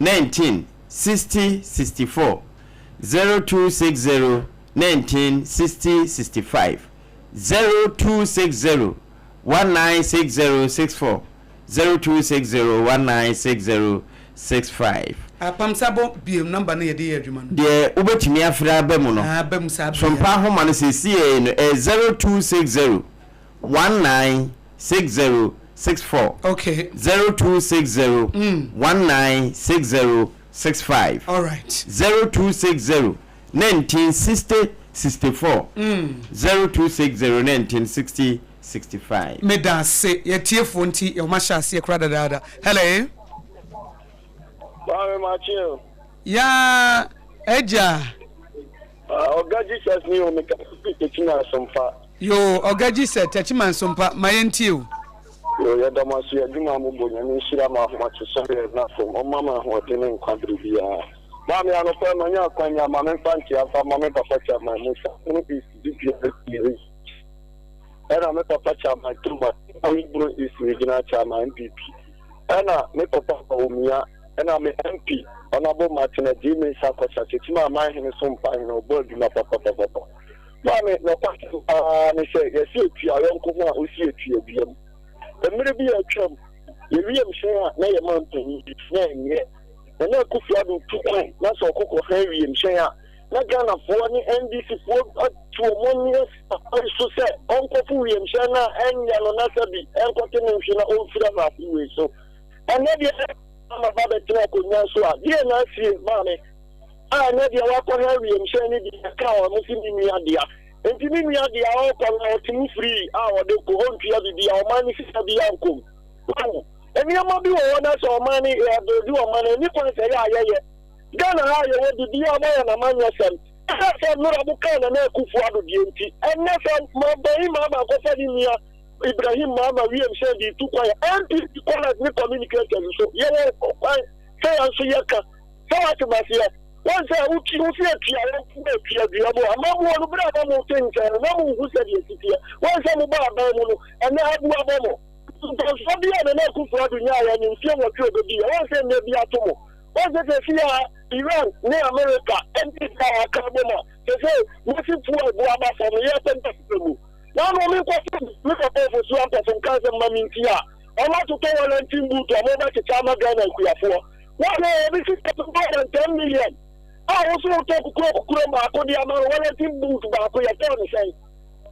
19 60 64 0260 19 60 65 0260 196064 0260196065 apam sabo biem number na ye de adwuma no de obetimi afra abam no abam sabo Sompa homa no sesi no 0260 196064 okay 0260 196065 all right 0260 1960 64 0260 1960 65 me da se ye tiefo nti ye ma sha se kra dada hello Bye Martin ya eja Oga Jesus ni o me ka teachina Sompa yo Oga Jesus teachima Sompa mayentie o yo ya da maso ya dwuma mo bonya ni shira ma ho ato so na fom o mama ho tene nkwadru bia ma me anopa ma nya kwanya ma me fanti afa ma me papa cha ma musa no is DPS era me papa cha ma tumba awi bro is regional chairman MPP era me papa omia era me MP honorable Martin BITMISE Akosua tetima ma hin Sompa hin obodu na papa Mammy, no question. I say, yes, you are young, come on, we see it to you. The middle be a chum. You really share, nay, a mountain, it's name yet. And now, cook you to point, that's all cook of Harry and share. Not gonna for any NDC for 2 years. So say, Uncle William Shana and Yalonasabi, and continuation of freedom of you. So, and then I'm about to talk with Nasua. Dear Nancy, Mammy, I never walk on Harry and Shani, the cow, Muslim India. And to me, the hour to free, our the Kohon the Almani sister the uncle. And you might be one us or money, do a money, and you can say, yeah. Ghana haya wadi dia maya na manya san. Sasa nura bukana na kufuado dienti. And nasa mabai mama kofani niya Ibrahim mama William Shendi tukwa ya MP kola ni communicators so yeye kwa say anso yaka. Sawa tumasia. Wansa uki ufia kia diabo amamu wanu brada mo tencha na mu husa diesitia. Wansa mubaba muno ene hadu abamo. Tofobia na kufuado nyaya ni mfia mwa bia. Wansa nebi atomo. What's the Iran, near America, and this guy, Carbona. They say, listen to a Guaba from the year. Now, we look at over Swamp from Cousin Mamintia. I want to tell a team boot to a to Chama Ghana and Kuyafor. What this is more than 10 million. I also talk to Kuroma, Kodiama, one team boot to Bakuya say.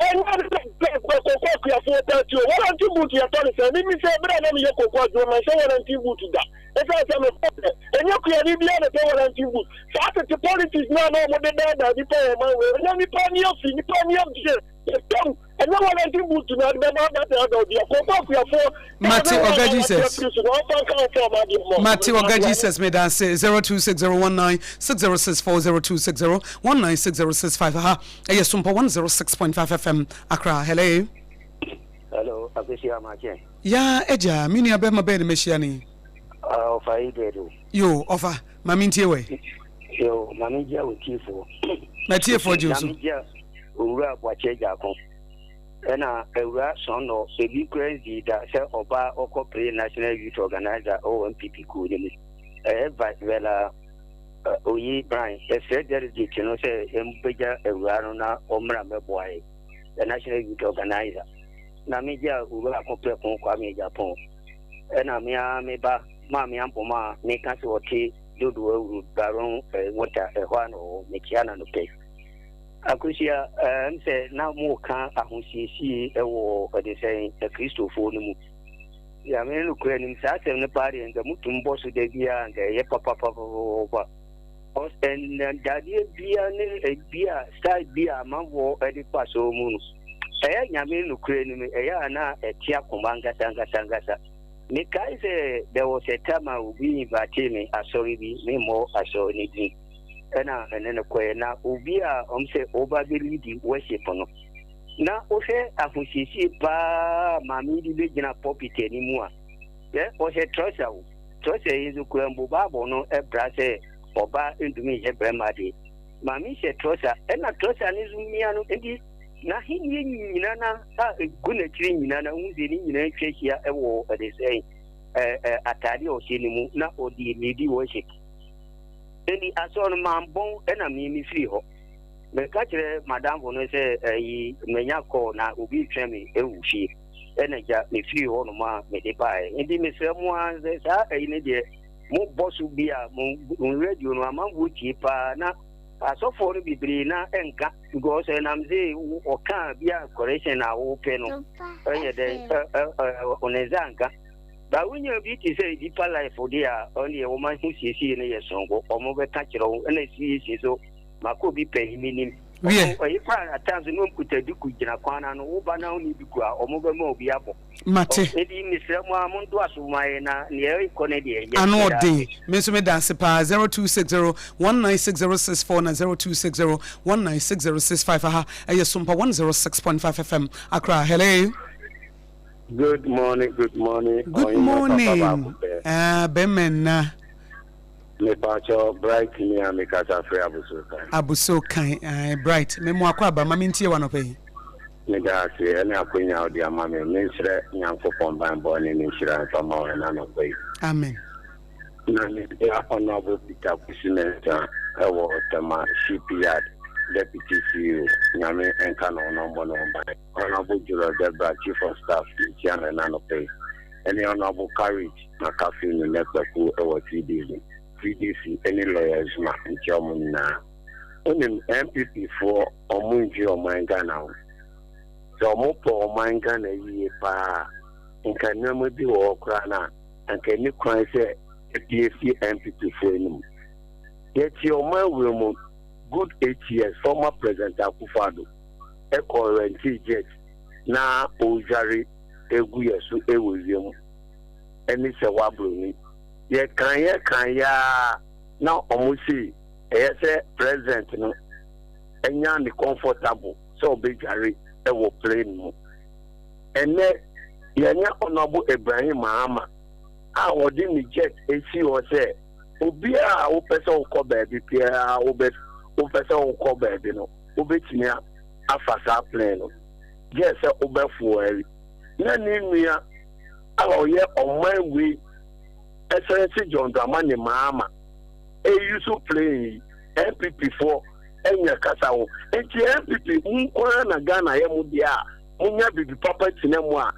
And what is that? One team boot to your Tony say, let me say, but I never Yoko, my son and team boot to that. And you can leave the other team boot. So the politics now, no more than that, the pay my way. And then the pony of the pony of the and no one team boot to not the Matthew Ogaji says, Matthew Ogaji says, may I say 026019 6064 0260 196065. Aha, yes, Sompa 106.5 FM, Accra. Hello. Hello, Akosua Mache. Yeah, Eja, mini abema bed meshiani. Offer you. Yo, offer, Maminti away. Yo, Mamija with Tifo. My tear for you. Mamija, Ura, Wachejako. And a son of a big crazy that said Oba Oko Pre National Youth Organizer OMPP Kudin. Vice Vela Oye Brian, a said there is you know, say, Mbeja, a Rana, Omra Boy, the National Youth Organizer. Namija, Ura Cope Kwame Japon. And Amia Mammy Ampoma, make us what he do Baron, water, a one or Mechiana no pay. Akosua say now more can ahosiesie ewo they say a Christopher no. Ya me no kura nim sa tem ne party and the mutum boss de bia and ye papa and daddy bia ne bia style bia manwo e de paso mu no. Nyame no kura nim ya na etia komanga sanga. Me kai say there was a time I will be invited me asori bi me more asori ni. And then a quay now, Ubia, say, over the worship. Now, Ose, Afusi, Pa, Mammy, the Legina Poppy anymore. Yeah, was a trouser. Trouser is a Kuambo Babo, a brasse, or bar into me, a bremadi. Mammy said trouser, and a trouser is Miano, and now he Nana, a good tree, Nana, who's in a church here, a war, they say, a taddy or cinema, not or the lady worship. Any assault man bon and me free ho. The catcher, Madame Bonne say, Menyako na ubi tremi, a wushi, and a me free on ma me de buy. Indeed, Miss Someone says, in a day, more boss will be a radio, no among which cheaper now. I saw for the Bibrina and cat goes and I'm saying, or can't be a correction now open on a zanka. But when you beat is a deeper life for dear, only a woman who sees in a song or more catch and I see so, Mako be paying meaning. If I at times no could do Kujana and Obana only be or more more be able. Mate, maybe Miss Ramon was my near Conedia. I know day, Miss Medansipa 0260 196064 0260 196065. Aha, Sompa 106.5 FM, Accra. Hello. Good morning. Good morning. Bemena. Me pacho bright me and me kasa free abuso bright. Me mo akwa ba mami ntie wano pe. Me da se ene akonya odi ama me nsre nyankopon ban bo ne nshira fama na no pe. Amen. Na me ya honorable Peter Kusineta ewo tema shipyard Deputy CEO, Nyame Enkano number Honorable Jura Debra, Chief of Staff, Chiana Nanope, any Honorable Courage, Makafi, Nepaku, or CDC, any lawyers, Martin Chairman now. Only MPP for Omunji or Mangana. So, Mopo Mangana ye pa, and can never be all crana, and can you cry say a PFC MPP for him. Yet your man will good 8 years, former President Akufado, Echo and Jet, now Ojari, Eguya, so Ewuzium, and it's a wabble. Yet can ya now almost see. Yes, present, no, and yan the comfortable, so big Harry, they will play no. And then, Yanya Honorable Ibrahim Mahama, I would jet AC or say, Obia, O person call baby, Pierre, Obet, O person call baby, no, Obetia, Afasa plano. Yes, Ober for Nan in me, our year on my way, Excellency John Dramani Mahama. Used to play MPP for any Casao. And MPP, Unkwana Ghana, Yamudia, Unya Bibi Papa Chinemwa,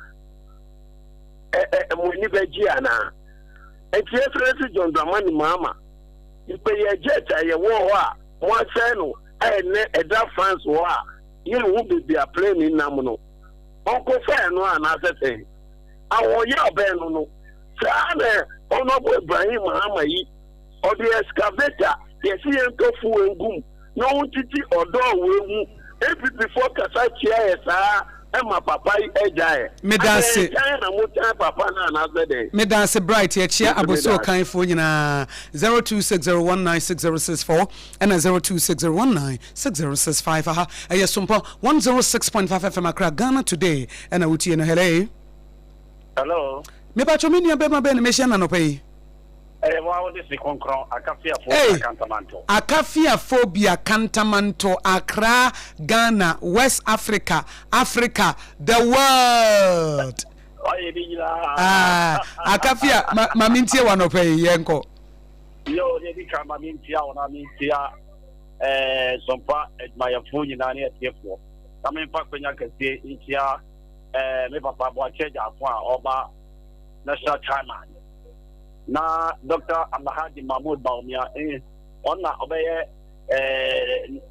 Munibegiana. And Excellency John Dramani Mama, you pay a jet, I war, one channel, and a draft France war. You will be a plane in Namuno. Uncle Fair, no another thing. I want your band, Sir, Honorable Ibrahim Mahama. Or the excavator, the CM Tofu and Goom, no titi or door will every before Casachi, and my papa, Ejay. Medase, Papa, another day. Medase Bright, here, Aboso, California, 0260196064 and 0260196065. A Sompa 106.5 FM Accra, Ghana today, and I would hello. Hello. Me pacho minia bema ben mission and pay. Akafia phobia Cantamanto, Accra, Ghana, West Africa, Africa, the world. Akafia mamintia wanope yenko. Yo, Yedika Mamintia, Onamintia, Sompa, my phone in any therefore. I mean, when I can say it's here, maybe Aboagye Oba National Chairman. Na Dr. Amahadi Mahmoud Baumia on obey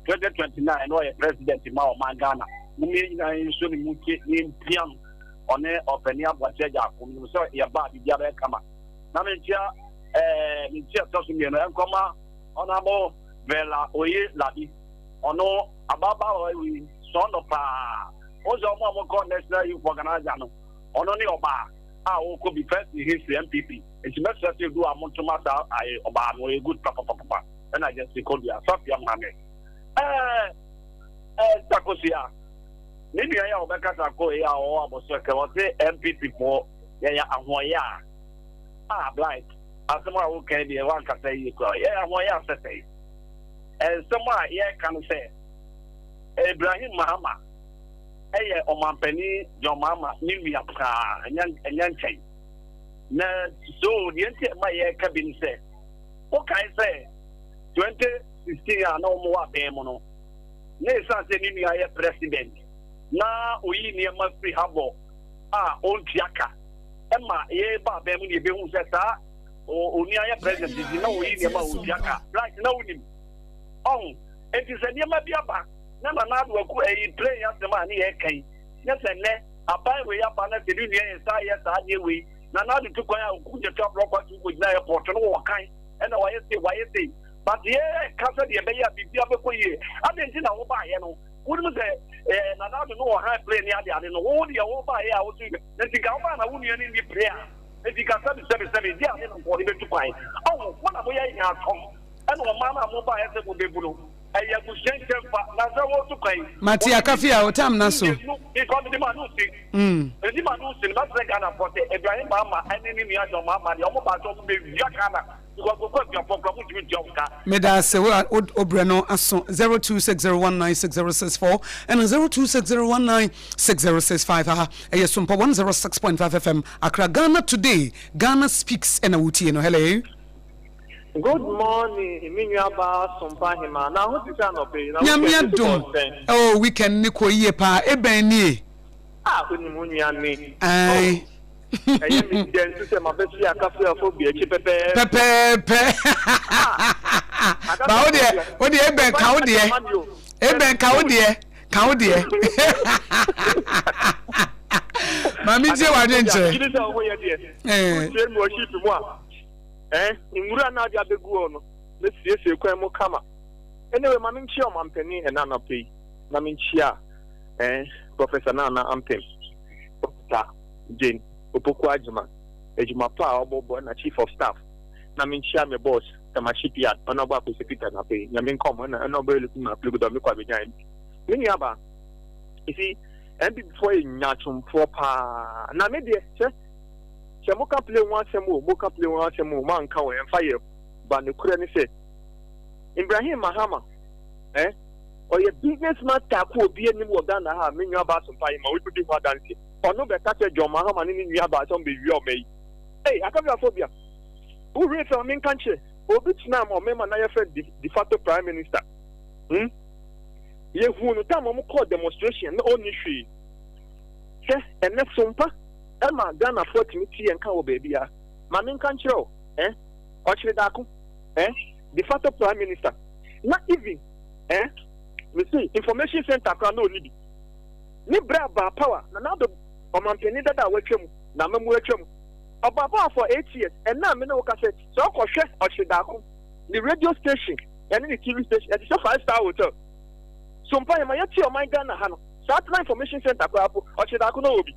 2029 no president in Mao Mangana. Mumi na insuni muki ni piam on openia Aboagye kum so ya ba bi ya kama. Na mentia mentia to so mi no enkoma onabo vela oye labi ono ababa we son of ozo mo ko national youth organizer no ono ni oba who could be first in history MPP. It's best to do a montomata, I about a good papa, and I just called you a soft young man. Akosua. Maybe I have a Katakoya or Aboagye MPP for Yamoya. Blind. As someone who can be a one can say, yeah, Moya say. And someone here can say, Ibrahim Mahama. Hey, Oman Penny, your mama, Nimia, and young chain. Na so the entire my cabin say, what can I say? 2016 are no more Bemono. Nessa Nimia president. Na we near must be habo. Old Tiaka. Emma, ye ba Bemuni Bemu Seta, or Unia president, you know, we near Tiaka. Like no him. Oh, it is a near Mabiaba. Never not work a play as the money, okay. Yes, and then a buy way up on the Union and say, yes, I knew we. Now, the two could top rock with the airport and all kind, and why is it? But yeah, Casa de Bay, I didn't know why, you know. Wouldn't say, and I don't know how I play the other, and all the old by I was doing. Then the government wouldn't in the prayer. If you got 77, yeah, for the to find. Oh, what are we at home? And one mama mobile has a good blue. Matia Kafia, what time Naso? Because the man who sing, the man who sing, that's like an apporte, Ibrahim Mama, and then me, your mama, the Omobato, Yakana, you are going to program with Jonka. Medase, Obreno, Asson 0260196064 and 0260196065. A Sompa 106.5 FM, Accra, Ghana today. Ghana speaks and a Wuti, hello. Good morning, Minyaba Sompa Hima. Now, what is an opinion? Oh, we can Nico Yepa, Ebeni. Ah, when you Munyani. Aye. I am going to say my best year, Cafe for Pepe. What the Eben Cowdia? Eben Cowdia. Cowdia. Mammy, I didn't say. Imura na dia begu ono le siesie kwan mo kama anyway ma min chia ma mpani e na pay na min chia professor na ampem ta Jane opoku ajuma ejuma pa obobo na chief of staff na min chia me boss ta shipyard ona ba ko secretary na pay nya min come na no ba lu na plug do me kwa be jan min ya ba isi and before nya chumpo pa na me de se mo ka play one semo man ka we fire ba ne kura ni se Ibrahim Mahama o ye businessman ta ko obi anim wo Ghana ha me nwa ba so fire ma we bi ho dance ono be ka se John Mahama ni nwa ba so be wi o me hey akabia phobia who read from min country obi tina mo me ma na ye friend de facto prime minister ye hu no time mo call demonstration no oni hwe se ene Sompa Emma Ghana 40 minutes and cow baby. Mammy can't show, Ochidako, the father prime minister. Not even, we see information center can no need. Ni braba power, now the Omampeni that I work him, Namu work him. About for 8 years, and now Minoka said, so Ochidako, the radio station, and the TV station, and it's a 5-star hotel. Sompa, my Ghana, Hano, Southern Information Center, Ochidako no be.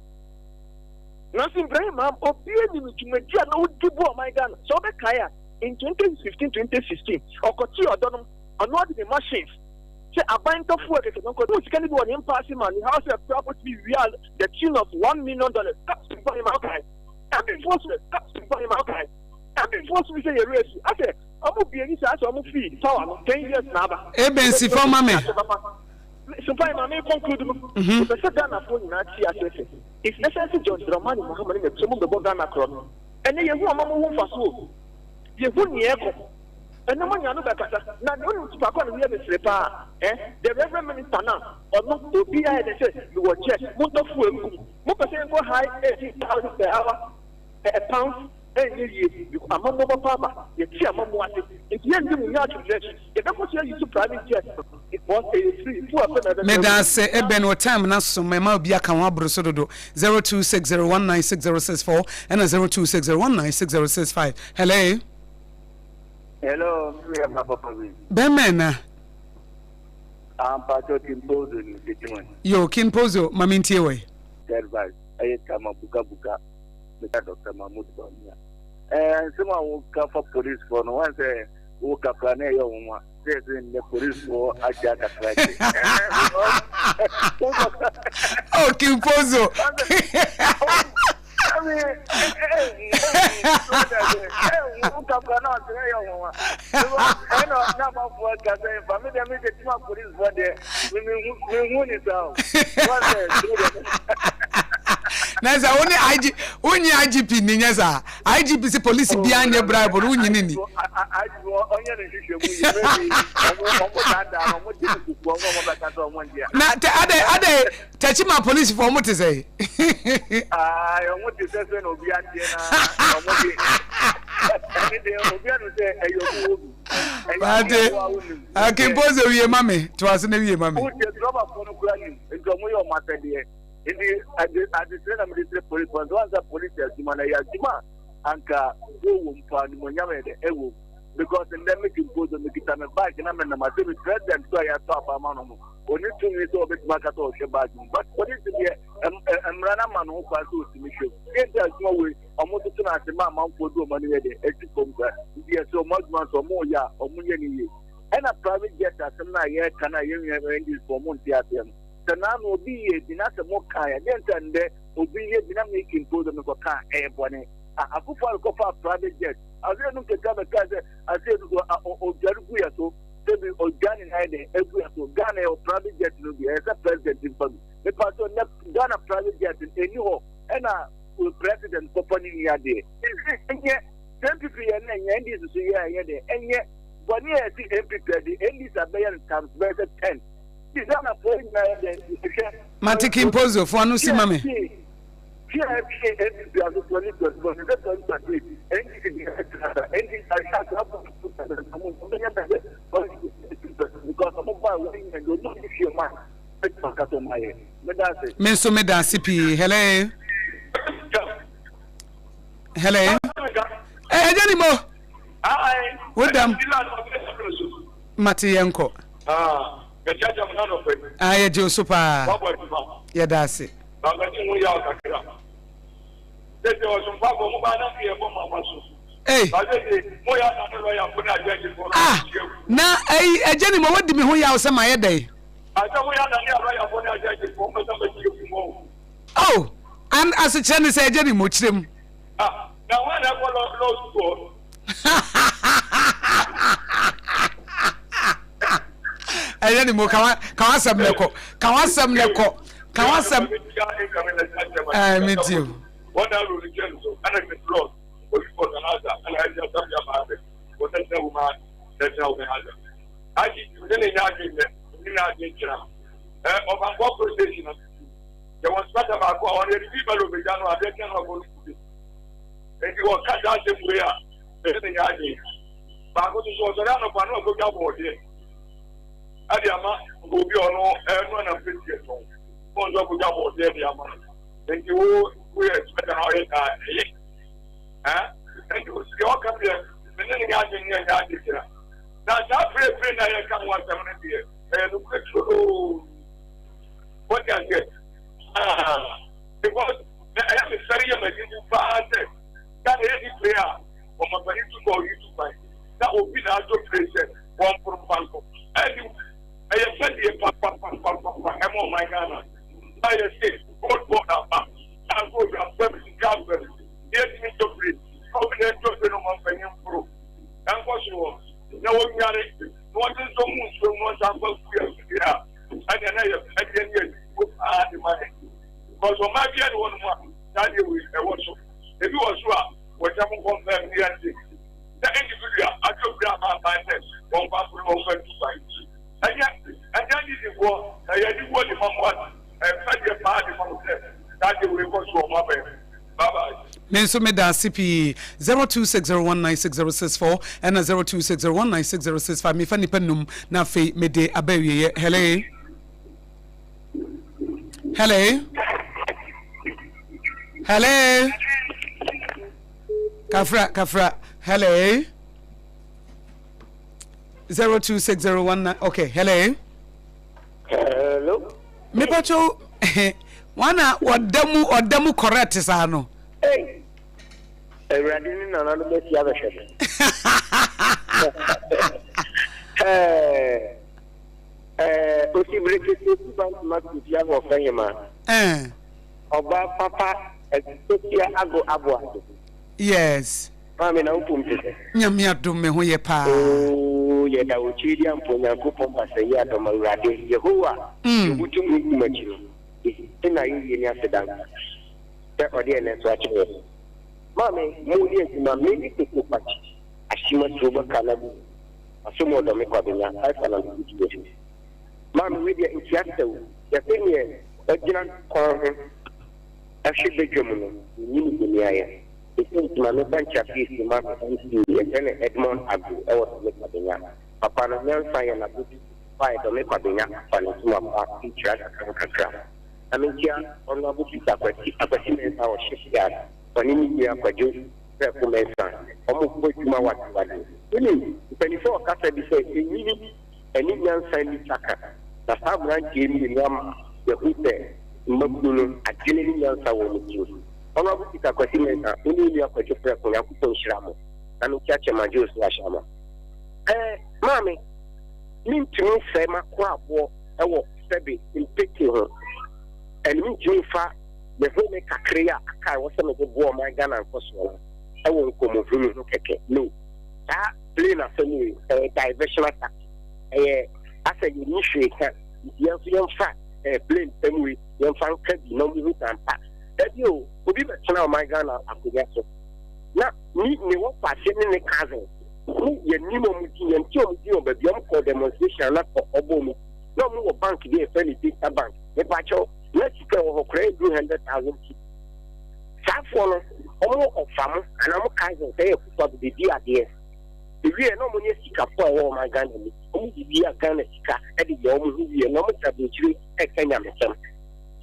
Nothing very ma'am, obedience to Media no Dubo, my gun. So the Kaya in 2015-2016, or Cochi or Donum, or not the machines. Say a bind of work, which can do an impasse money, house of property real, the tune of $1 million. That's the body Malkai. And enforcement, that's the body Malkai. And enforcement say a race. I said, I will be any size of my feet. So 10 years now. Eben, si for mammy. So, I may conclude. Professor Ghana for United it's necessary John Dramani Muhammad in some of the Ghana cross. And then you want Mamma for so. You wouldn't echo. And no one you know that. Now, you to back on the repair. The Reverend Minister now, or not to be I said, you were just Motofu. Mopa go high 80,000 per hour, a pound. Among the Papa, you see among what if you are doing not to judge, if I could tell you to private jet, it was a free. Medas Eben or time na so my mouth be a camabro sodo 0260196064 and 0260196065. Hello. Hello, Bemena. I'm part of Kimpozo in the Yo, Kimpozo, Mamintiewe. Advice. I come up Buka. Dr. Mahmoud Bamia. And someone will come for police for no one say, who can plan a young one. There's in the police for a jacket. Oh, Kimpozo. I mean, who can plan out a young one? I know some of what can say, but maybe I make it to police for there. We win it out. Nasa only IGP Ninyaza. IGP say police behind the bribe or Unini. Now, other Tachima police for what to say. I want to say, no, be I can pose a real mammy to us in a real mammy. At the same military police, once the police has Jima and Monyame, because in them making pose and make it back, and I'm a president, so I have to Amano. Only 2 minutes of it, Makato, but what is it? And Ranaman who passed to me. There's no way, almost as soon as the mamma would do money at the yes, so much months or more, yeah, or million. And a private jet as some night, can I use for Montiatem? The man will be a dinner more kind, and then will be a dynamic impose on the car airplane. I put for a private jet. I don't get a cousin. I said, oh, Jaruya, so maybe or Ghana every so Ghana or private jet will be as a president in public. The person Ghana private jet in any home, and a president company near there. 10 people and this is here, Bonnie, the MPP, the Elisa Bayan comes better 10. Is that a point? Matic impose for no see mammy. Menso me da CP. Hello. Hello. Eh, Janimo. Hi. What them? Mati Yanko. Ah, Joe Super. Yeah, that's it. Hey. Ah, now, a gentleman, what did me who you are some my day? Oh, and as a Chinese say, gentleman, much them. Now, when I follow school. I don't know, Kawasam Leko, Kawasam Leko, Kawasam. I meet you. What I will return to, and I can close. For another, and I just have your mother. What I tell man, that's how we have it. I did really not get them. Of a corporation, there was part of our already people who began to have their channel. And you were cut out the way up. But I was around of one of the double here. Adiama will be on everyone of 50 years old. One of the double there, the amount. Thank you. We expect how it is. And you see all come here. And then you got here. Now, that friend I come once a year. And what can I get? Because I am a very amazing father. That is the prayer for my body to go you to find. That will be the actual place one from Banco. I have said the I'm on my Ghana. I have said, God, and go to a family government. Yes, me to free. How can I talk to one penny pro? And for sure, no one got it. One is so much from one sample. And then I can get the money. Because for my dear one, that you will watch. If you are sure, whatever confirm the answer. The individual, I took grandma by them, one person over to find. And then this is what I did what the mom was, and such a party from them. That you will watch for my baby. Bye bye. Menso me da CP 0260196064 and 0260196065 me fa nipa num na fe me de abawie hello hello kafra hello 026019 okay hello me pacho wana odamu correct sa no Hey, running on the other side. Possibly, young of Fayama. Oba Papa, Dadaa Adwoa. Yes. Mamma, open Yamia do me who ye pa. Oh, yet I will cheat him for your coupon as a yard of my radi. Yehovah, you would do me much. In a year after that. That audience watching. Mammy, Moody is my many people patch. As she must over Canada. A sumo of the Mekabina, I found situation. Mammy, with your instructor, the thing is, a grand corner. I should be German. You need the area. It is my bunch of peace in my and Edmond Abu, or Mekabina. Upon a young fire and a good fight of Mekabina, and a small park teacher and craft. I mean, here, on the book is a question our shipyard. When you hear a Jew, almost go to my wife. Really, 24 Catholic say, an Indian sign Chaka. The Sabran came in the Hute, Mabulu, a genuine young sour with you. On the book is a question, only you have a prayer for Yakuto Shramo, and you catch a Majus Lashama. Mammy, mean to me, say my crab war, I will say in picking her. And me to fa the whole make a crea a car was some of the war my gun and Akosua. I won't come over you. No. That plain a family diversion attack. I said you initiate young fat plain family, young fan can be no root and pass. That you will be better now my gun and Akosua. Now, me what passing in the cousin. ye ni mo mu ti ye ti o di o be bi am for demonstration na for obomu no mo bank dey e friend data bank e pa cho let's go ho kre 200,000 safo no omo ofam ana mo kai say e fufa be di ade the way no mo nye sika for e my Ghana ni omo di Ghana sika e di yo mo hu wie no mo tabe chiri e Kenya mesem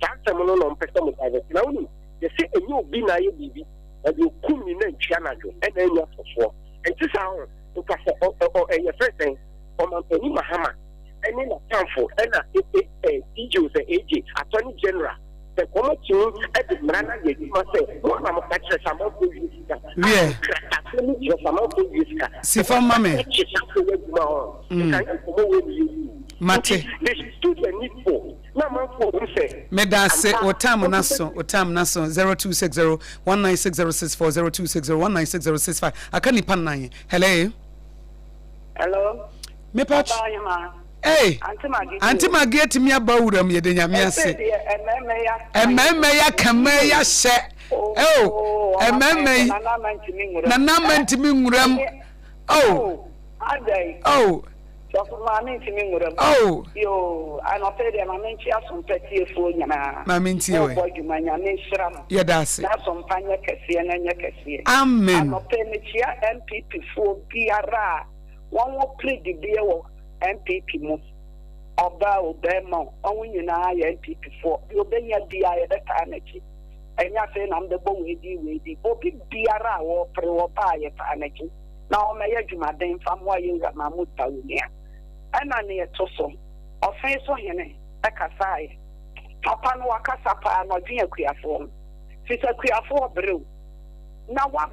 safo no no mpesa mo kai na woni ye se enyo bi na ye bibi e di kumi na ntwa na do e na enyo fofo enti sa ho to ka se e ye first o man pani mahama eni na tanfo ena DJ say AJ attorney general the committee at the Brana ye say one am catch some of yeah Sifa mame Mate they stood the need for na man for say me da say otam naso 0260 196064 0260 196065 aka nipa nan hello me patch hey Auntie Margaret me abawuram ye de nyame ase ememe ya kamaya she oh ememe na ntimi nguram oh adai oh so ma ntimi nguram oh yo ana pede ma menchi asompati efo nyana ma mentie we boduma nyame shram ye da ase na sompanya kese na nya kese amen ana pede chia MPP fo biara won wo plead bia wo MPP mu oba obema onwu nyina ya MPP fo obenya bia ya beta anachi enya se na mbe bo wedi obi biara wo pre wo ba ya ta anachi na o me ya dwumaden famwa ye ma muta unia ana ne etoso ofen so hene akasai papa no wakasa pa no dwen akuafo sisa akuafo brew na wa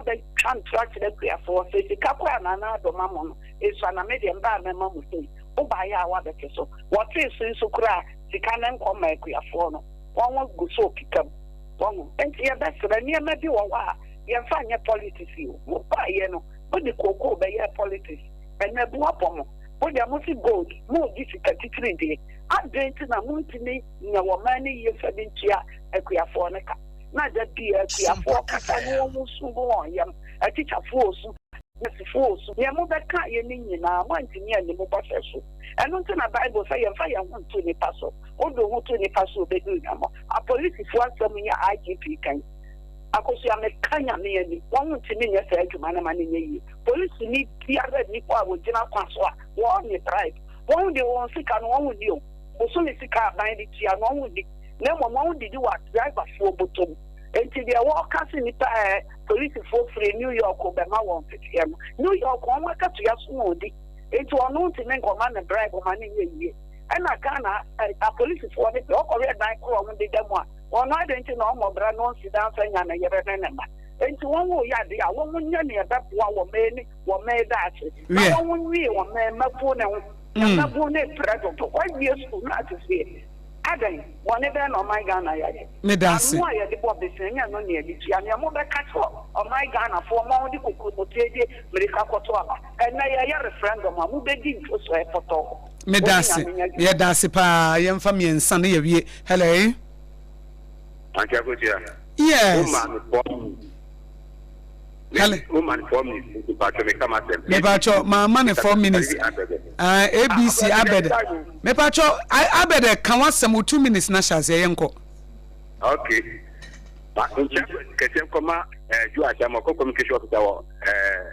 be contract the akuafo se sika kwa na na do mamo eso na me de mba me mamo sei oba ya wa be so what is so kura sika na nkoma akuafo no won go so pikam won enti ya be se ni ma bi won wa ye fa nya politics wo ba ye no o de koko be ye politics ena bu apomo o de mo si gold mo di sika titiri de adent na mo ntini nya wo mani ye fa bi ntia akuafo ne ka na da bi akuafo kasa no mo su bo won yam atichafo osu force ye mo be ka ye ni nyina mo ntini ani mo ba feso eno nti na Bible say ye fa ye ho nto ni paso o do ho to ni paso be du nyamo a police fo asem nya IGP kan Akosua me kanya me ani won ntini nya sa adwuma na ma ne yi police ni biara ni kwa wo gina kwaso a wo ni tribe won de won sika no won di o so ni sika ban di tia no won di na mo won di wa driver fo botom enti dia wo kasi ni ta police for free New York o be ma won fitiam New York won wa ka to ya so odi enti ono ntini ngoma na bribe ma ne yi ana Ghana a police for the o ko red dan ko won de demo a won identity na o mo bra no si dan fa nya na yere na ma enti won wo ya de a won nya ne da boa wo me da ase won wi wo me mafu ne wo na bu ne predo to why be school na to see adan won e be na o my Ghana ya de me da ase no ya de bo be se nya no ne bi tia me mo be catch o my Ghana for mo di kokko teje America koto aba na ya referendum a mo be di so e foto me da ase ye da ase pa ye mfa me nsa ne ye wie hello Antia Kotia. yes Hello. Woman 4 minutes. Me pacho ma man 4 minutes. ABC abede. Me pacho abede kan wasem 2 minutes na chance ye nko. Okay. Ba ntia kesem koma ju asham ko communication officer wo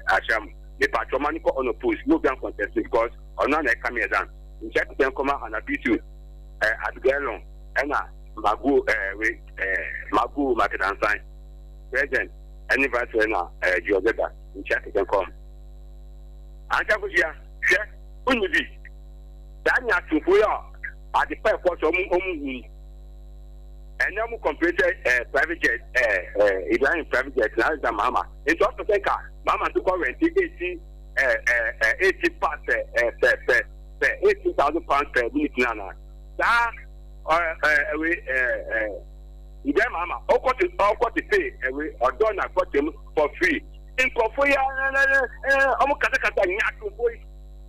asham. Me pacho man ko on post no be contest because ono na come here dan. Ntia kesem koma ana bitu adgelon ena magu magu makedansan. President any vice na Georgia in check can come. Anta Kusia, share unidi. Danya to Fuya at the pipe for some and now completed private jet, Ibrahim private jet, now Mama. It's also take Mama to go rent 80 parts per 80,000 pounds per minute. Nana. That Ibrahim Mama, all got to pay or done got them for free. In Kofoya, I'm Katakata Nyaku boy.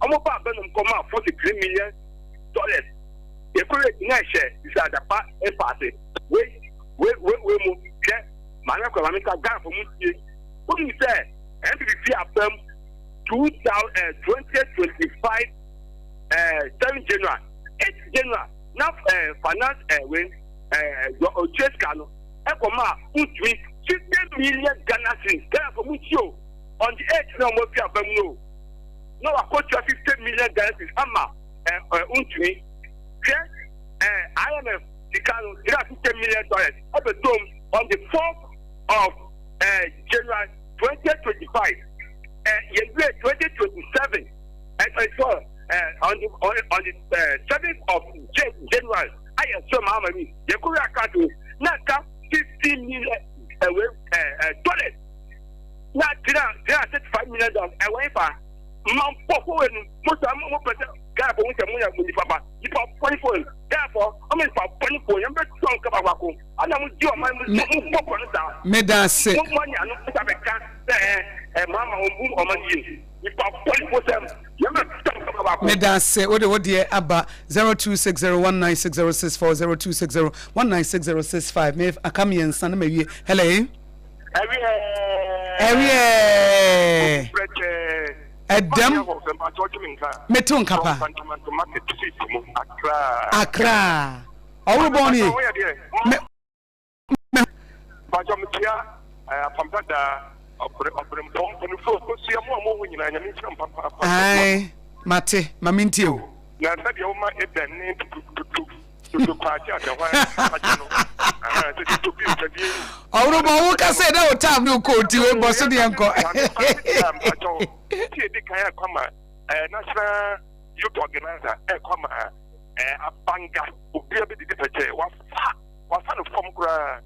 I'm about them come out $43 million. The correct nation is at the party. Wait, move. Manaka Mamika Gan for Musi. Who you say? And to be Apam 2025 7 January 8 January now finance when your chase cano ekoma utwi 50 million Ghana cedis for mucho on the 8th no mo fi abam no akocha 50 million Ghana cedis ama utwi IMF Tikano $50 million up a dome on the 4th of January 2025 year 2027 and I saw on the 7th of January I assume how many you could account to not $50 million dollars not $35 million away for Mount Popo and most of them God won't have money with Papa. You pop 24. Therefore, I mean, for 24, you're better to come back home. And I will do my Medase. No money, I don't have a cat there. Mamma or money. You pop 24. You're better to come back home. Medase, what dear Abba 0260196064 0260196065. May I come here and send me? Hello. Every Adam Metun Kappa Accra. All born here. Aye, Mate, Mamintio. Who can say that time you go to a Boston uncle? National youth organizer, Abanga, who be a bit different. What kind of form gra?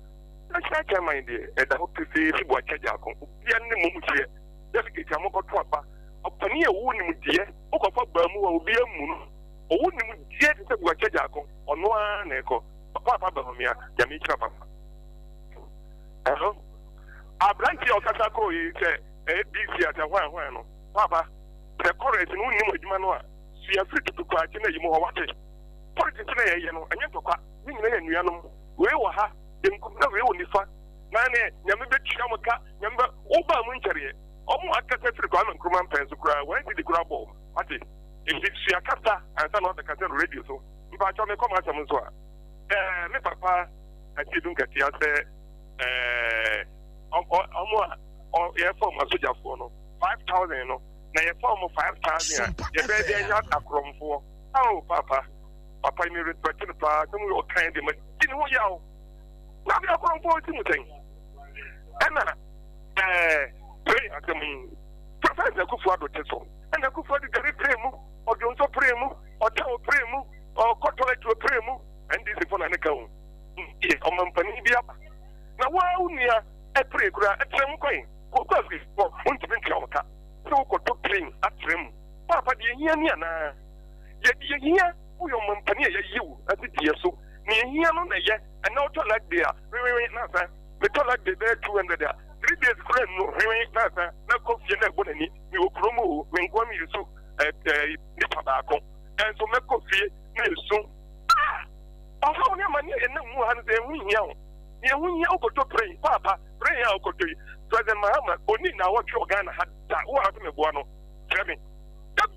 National chairman, the hope to see what Chajako, the only Mumusia, delegate Amoko Twapa, a Pania Wooden dear, Oka Bermu will be a moon, or wouldn't yet say what Chajako, or no one echo, Papa Bahomia, Yamitra Papa. Hello? Our branch of Katako is a busy at a one, Papa. The correct no name Manua, see a free to quite in more water. Politics, and you talk, we were ha, then could not really fun. Nane, Yamabet Shamaka, number Oba Munchery, almost a cathedral and Kuman Pensukra, where did the grab bomb? What is it? She a cata and some of the cathedral radio. So, if I come at some as well. Me papa, I didn't get the or air form a soldier for 5,000. Now, a form of 5,000. You better not a crumb for. Oh, Papa. Papa, you respect the part, and we will kind of you know, you now you are crumb for anything. And pray at me. Professor Kufuado Tesso, and I could find the Premu, or Jonso Premu, or Tao Premu, or Cotolate to a Premu, and this is for an account. Yes, I'm a Panibia. Now, why only a pray, a tram coin, who does this for 1 minute. So go to plane at trim. Papa, dear, Yana. Yet, here, who your company, you, as it is so. Near here, no, yet, and not like they are. Very nice, the toilet they bear 200 there. 3 days, grand, no, very nice, no coffee, and bonny. You will promote when one you so at the tobacco. And so make coffee, no, soon. Ah, how many money and no more than we know. Yeah, we know to pray, Papa, pray out to you. President Mahama, only now what your Ghana had that. What happened to Buano? Tell me. That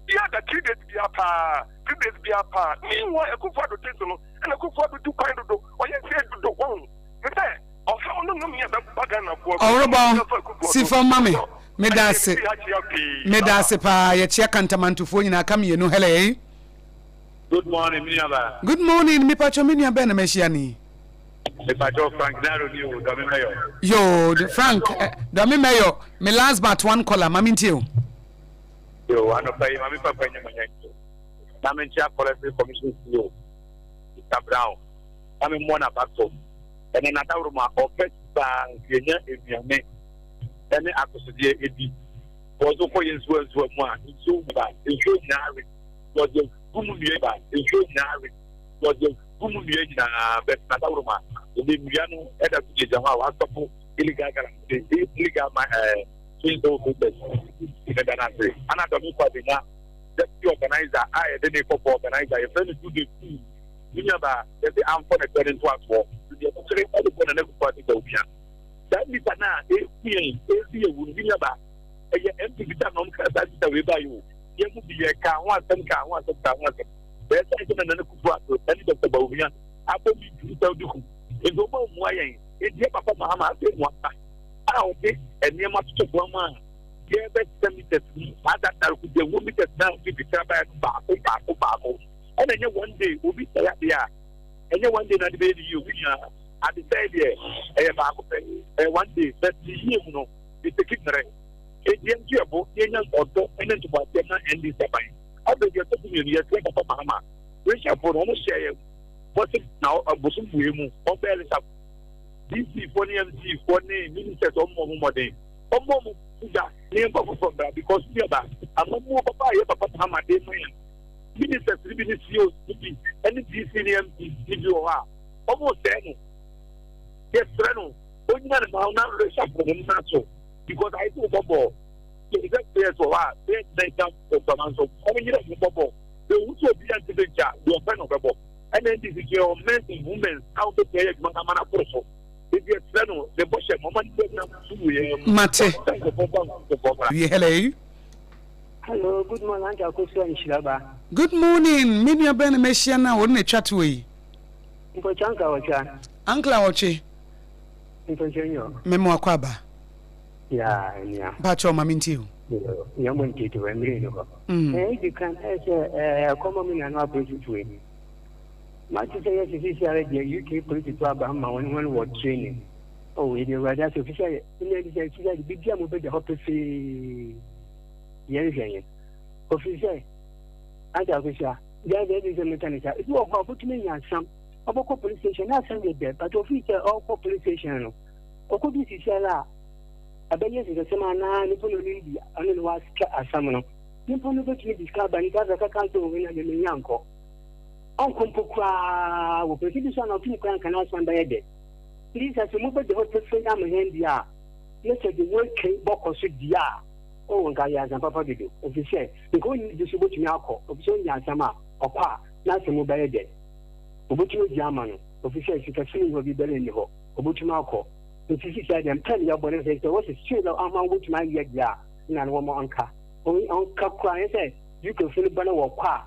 3 days be a pa, 3 days be a pa. Meanwhile, I could afford to take and I could afford to do kind of do. Or you said to do one. But or how long me about Bagana for? All about see from Mammy. Medase pa, ya check Cantamanto phone in a come, you know, hello. Good morning, Miaba. Good morning, me pacho minia ben mesiani. Me pacho Frank Naro you, Dominayo. Yo, Frank, Dominayo, me last but one caller, Mamintio. Yo, I know pay Mammy Papa Yamanko. Namincha Policy Commission CEO. Mr. Brown. I'm in one back home. And then another room of Bank, Kenya, in Yame. Then Akosua, Eddie. Was for his words were one. It's so bad. It's so narrow. Was the Gumulieba. It's so narrow. Was the Gumulieba, but another room. The Miano, Edda Jama, was illegal, illegal, twin door business in the Danase. Another Mupadina, the organizer, I, the name of organizer, a friend to the team. Remember, there's the arm for the parent to work. That is now, ACA would be about MPP that no can that we buy you. You must be a car once and car once and car once. There's another Kubrato, and Dr. Bovian. I will be to do. In the moment, why? It's your Papa Mahama, I one. I think, and near much to one man. Yeah, but the woman that now to be trapped back. And then one day we'll be there. And then one day not be you. At the same day, one day, but the year, it's a kid. It's young people, young auto, and then to buy them and this time. I beg your opinion, yes, like a mama. We shall put almost share. What's it now? A bosom women, or belly up. DC for name, ministers or more day. Or more, name from that because we are back. I'm not more papa, Papa, ministers, CEOs, any DCM, if you are almost 10. Yes, Reno. Only now not for them natural because I do bubble. So is that there for us? They come from Toronto. How many years bubble? They also be anti the job, your friend of bubble. And then this is your men and women out of the Manamana Proso. If you Reno, the Bosch, Mate. Hello. Hello, good morning, Akosua and Shilaba. Good morning. Maybe you're being a messiah now, wouldn't it? Chat away. Uncle Aoche. Memo Aquaba. Yeah. Pacho Maminti. You want to do a million. You can a common and not bring to him. My sister is a UK political Abraham one word training. Oh, it is rather official. The big jam will be the hope official. And official. There is a mechanic. It's more about me and some. About police station, not Sunday there, but official all police station. Oko bi sisela abanye se sema na ni pono ni anu ni waska asamno ni pono be tumi discover ni kaza ka to we na me yanko on kompokwa wo pedi so na tumi kan kan asan ba yede please as mo be the hotel friend am hendia let's say the work boko so dia o nka ya san papa bido official because ni diso bo tumi akọ official nya sama okwa na se mo ba yede obotumi diamano official sikafini wo bi bele ni ho obotumi akọ If said them tell your body say what's a straight up among which my yet ya and one more anchor. Only on cup cry say you can feel banner or qua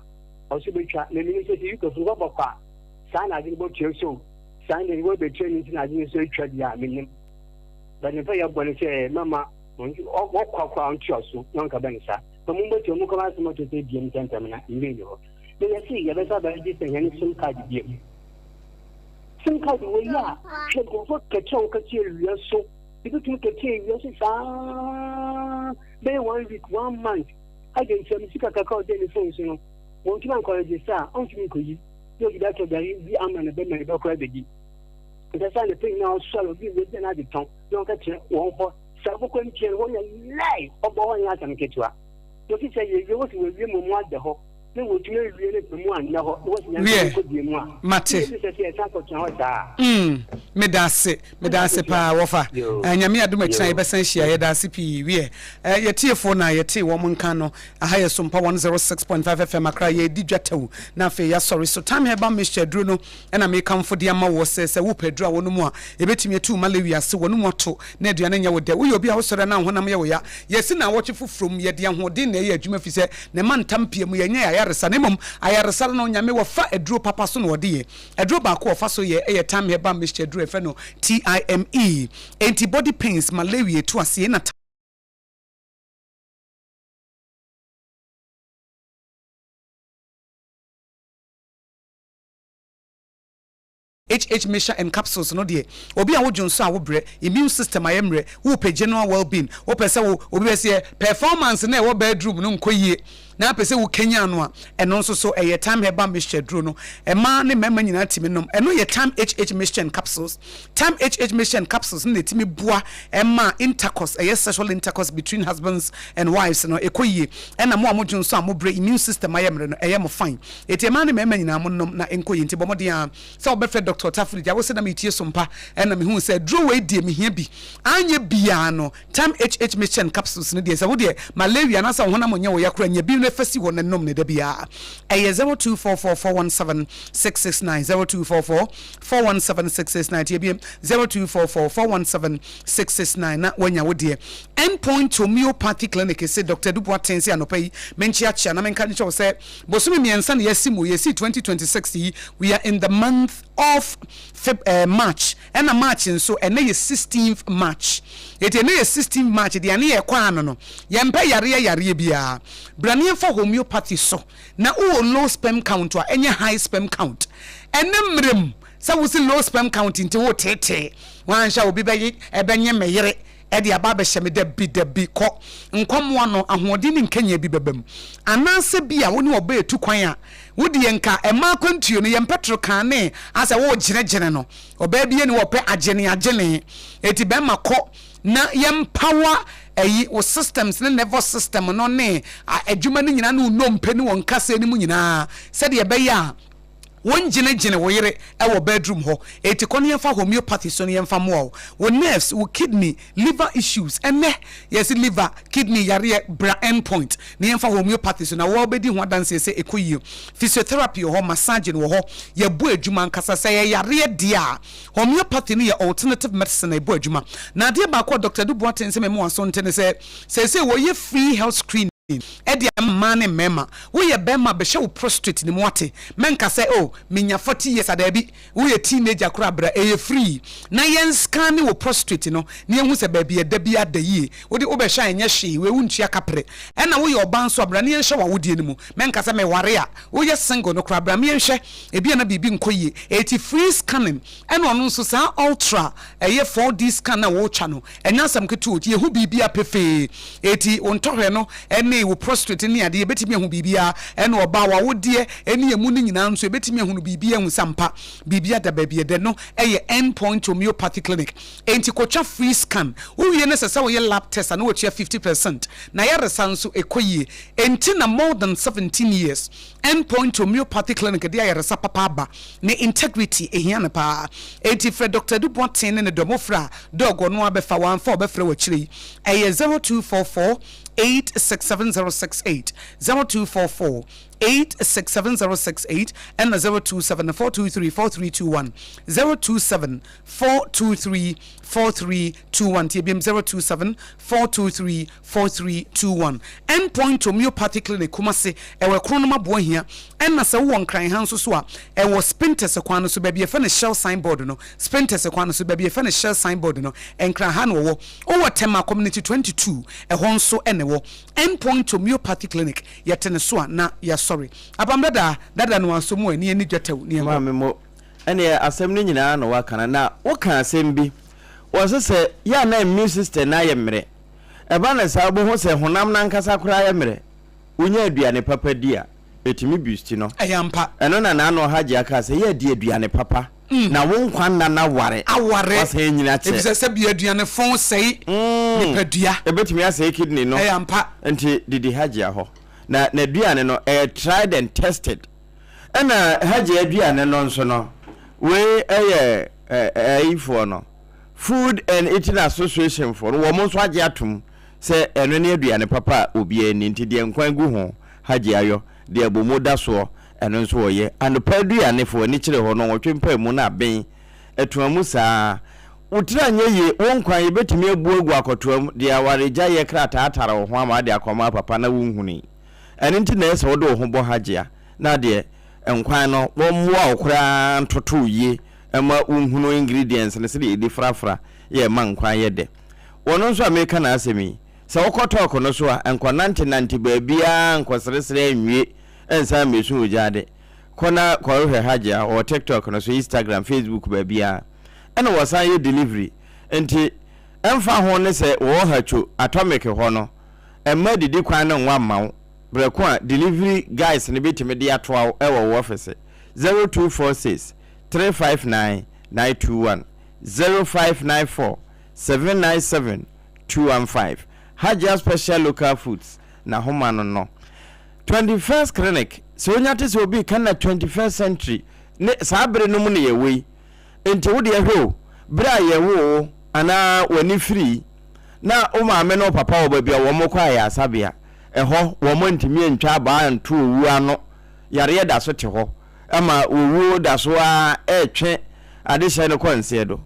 or should be chat maybe say you can feel up qua. Sign I didn't want you so sign the word be training in I didn't say trade ya meaning. But if your body say mama what qua on chosu non cabanisa. The moment you move out to say the intent in video. Then you see you better by this and any some card give. Some kind of way, yeah. She go for catching catching so. People can catching you say, they 1 week, 1 month. I didn't say, Mr. Call daily phones, you know. Won't you encourage the star? On to me, could you? Look at that, the arm and the bed, my dog, ready. That's the thing now, swallow you with another tongue. Don't catch one for Sabukan, one life of all that and get you up. What you say, you want to remove one the whole. Mate. Medase pa wofa. Nyame adom akira ye besanhia ye dase pi wie. Ye tiefo na ye tie wo monka no. Aha ye Sompa 106.5 FM akra ye didwatew. Na fe ya sorry so time heba Mr. Dru no na me kamfo de ama wo se wo pedru a wo no mu a e betimi etu malewi ase wo no mu to na aduane nya wo de. Wo ye obi a wo sore na honam ye wo ya. Yesi na wo chifu from ye de ahode na ye adwuma fi se ne man tampie mu ye nya ya resa ne mom ayaresa no nyame wo fa eduro papa so no wo de ye. Eduro ba ko fa so ye time heba Mr. Dru efe no TIME antibody pains malaria to ase na HH mission and capsules no de obi a wo dwonso a wo bre immune system ayemre wo pe general well-being wo pese wo obi be se performance na e wo bedroom no nkoyie na pese wo kenya no a eno nso so eye time heba Mr. Dru no e ma ne mema nyina timi nom eno ye time HH mission capsules time HH mission capsules na timi bua e ma intercourse eye sexual intercourse between husbands and wives no ekoyie e na mo dwonso a mo bre immune system ayemre no eye mo fine eti ma ne mema nyina mo nom na enkoyie nti bomo de a se wo be fe Dr. Tafrija wo se na metie Sompa e na me hu se Dru we die me hia bi anye bia no time HH mission capsules no de se wo de malaria na sa wo na mo nya wo yakora nya bi no fasi won nom ne da bia eye 0244417669 0244417669 tie biem 0244417669 na wanya wodie endpoint homeopathy clinic say Dr. Adwoa Tensi anopai menchi acha na menka ni say bosumi miensa na yasimu yesi 2026 we are in the month of March and a March and so and 16th March it and 16th March the ane ye kwa no yempe yare bia brane for homeopathy so na o low sperm count or any high sperm count enemrem sa wo si low sperm count nti wo tete wan sha obi be ebenye meyere edi aba be hyeme da bi ko nkomwa no ahode ni nkanya bi bebam anase bia woni oba etu kwan a wodi yenka ema kwantuo no yempetro kane asa wo gyene no oba bia ni wo pe agene eti be mako na yempawa eyi wo systems ne nervous system no ne adwuma ni nyina no nompe ni won kase ni mu nyina se de be ya won gene wo yere e wo bedroom ho eti kono yemfa homeopathy so yemfa mo wo nerves wo kidney liver issues ene yes liver kidney yare bra endpoint ne yemfa homeopathy so na wo bedi ho dance se ekoyi physiotherapy ho massage wo ho ye bu adwuma nkasa se ye yare dia homeopathy ne ye alternative medicine e bu adwuma na de ba ko Dr. Adwoa Tense me mo so ntene se wo ye free health screen edi amane mema wo ye bema be hye wo prostate ni moate menka say oh menya 40 years adabi wo ye teenager kura bra e free na yen scan wo prostate no ne hu se ba bia da bia da yi wo de wo be hye anya hye we wuntua kapre e na wo ye oban so bra ne yen hye wa wodie ni mu menka say me ware a wo ye single no kura bra me yen hye e bia na bibi nkoyie eti free scanning e no no so sa ultra e ye 4D scan na wo cha no enya sam ketu ye hu bibia pefe eti ontohwe no wo prostate ni ade betimi hu bibia ene oba wa wodie ene emu ni nyina nso betimi hu bibia hu sampa bibia da babia de no eye endpoint homeopathy clinic enti kocha free scan wo wie ne sesa wo ye lab test na wo chia 50% na ya resanso ekoyie enti na more than 17 years endpoint homeopathy clinic de ya resa papa ba ne integrity ehiana pa enti Fred Dr. Adwoa Tense ne domofra dogo no abefa 14 obefra wa chiri eye 0244 867068 0244 867068 and 0274234321 02742342321 TBM 02742342321 endpoint homeopathy clinic kumase ewe kronoma bo hia enna se wo nkran hanso so a ewo spinters kwano so babie fa ne shell signboard no spinters kwano so babie fa ne shell signboard no enkran ha no wo tema community 22 ehon so enewo endpoint homeopathy clinic yetene so a na ya sorry Apam Dadaa no anso mu ani ani dwatew ne ma mo ene asem ni nyina no wakana na woka asem bi wo se ya na immune system na ye mere eba na sa bo ho se honam na nkasa kura ye mere unya aduane papa dia etimi boost no ayampa eno na no haje aka se ye di aduane papa na wo nkwanna na aware wase nyina che ebise se bi aduane fon sei nipadua ebetimi ase kidney no ayampa enti didi haje aho na aduane no tried and tested ena haje aduane no nso no we for no Food and Eating Association for wo mo so age atum se eno ne aduane papa obi ani nti de nkwan gu ho haje ayo de abomoda so eno nso wo ye and aduane for ni kire ho no wotwempa mu na ben etuamu saa utira nyeye wo nkwan ye betimi abu egu akotoam de awareja ye krata atara ho ama de akoma papa na wunhuni eno nti na ese wo do ho bo haje a na de nkwan no wo mwa okra ntoto ye ema unhuno ingredients ne se de frafra ye mankwan ye de wono nso America na asemi se wokoto okono so a enkonante baabia nkosresre anwie ensa mesu ojade kona kwarohe haja o TikTok no so Instagram Facebook baabia ena wasan ye delivery enti emfa ho ne se wo hacho atomic ho no emma didi kwan no nwa mawo breko a delivery guys ne betime de atoa ewo office 0246 359 921 0594 797 215 Haja Special Local Foods na homa no 21st Clinic so nyate so bi kan na 21st century ne sabre no mu ne yewe enti wo de ehwo bra yewo ana wani free na o ma me no papa wo ba bia wo mo kwa ya sabia eho wo mo ntimi ntwa ba nto owu ano yare da so te ho ama owu da so a etwe ade hye ne kwanse do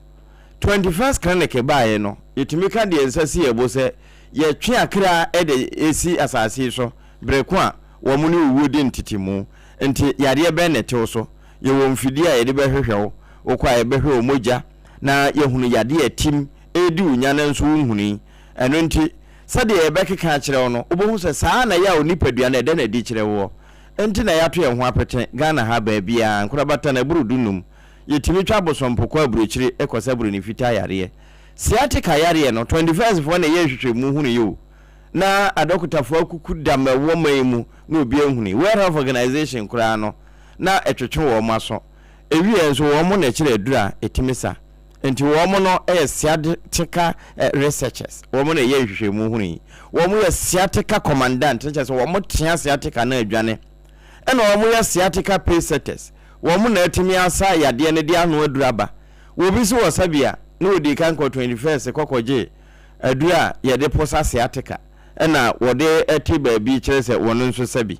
21st clinic baaye no yetimi ka de ensasi ebo se ye twe akra ede esi asase so breku a wo mo ne owu di ntitimu nti yare be ne tew so ye wo mfidi a ye de behwehwe wo kwa ye behwe omogya na ye hunu yade atim edi unya na nso hununi eno nti sade ye bekeka kire wo no obohu se saa na ya onipadua na ede na di kire wo enti na ya to ye ho apete Ghana ha ba bia nkura bata na buru dunum yetimi twa bosompoko aburuchire ekosa buru ni fita yare sciatica yare no 21st fo na ye hwehwe mu hunu yo na adokutafo akuku damawo maimu na obi ehuni World Health Organization kura no na etwetwe wo maso ewie enso wo mo na kire adura etimisa enti wo mo no sciatica researchers wo mo na ye hwehwe mu hunu wo mo ye sciatica commandant nche wo mo tia sciatica na adwane ena wo mo ye sciatica paysetters wo mo na etimi asa yade ne dia no aduraba wo bi so wo sabia na odi kan ko 21st kokoje adura ye de posa sciatica ena wo de eti ba bi kire se wono nso sabi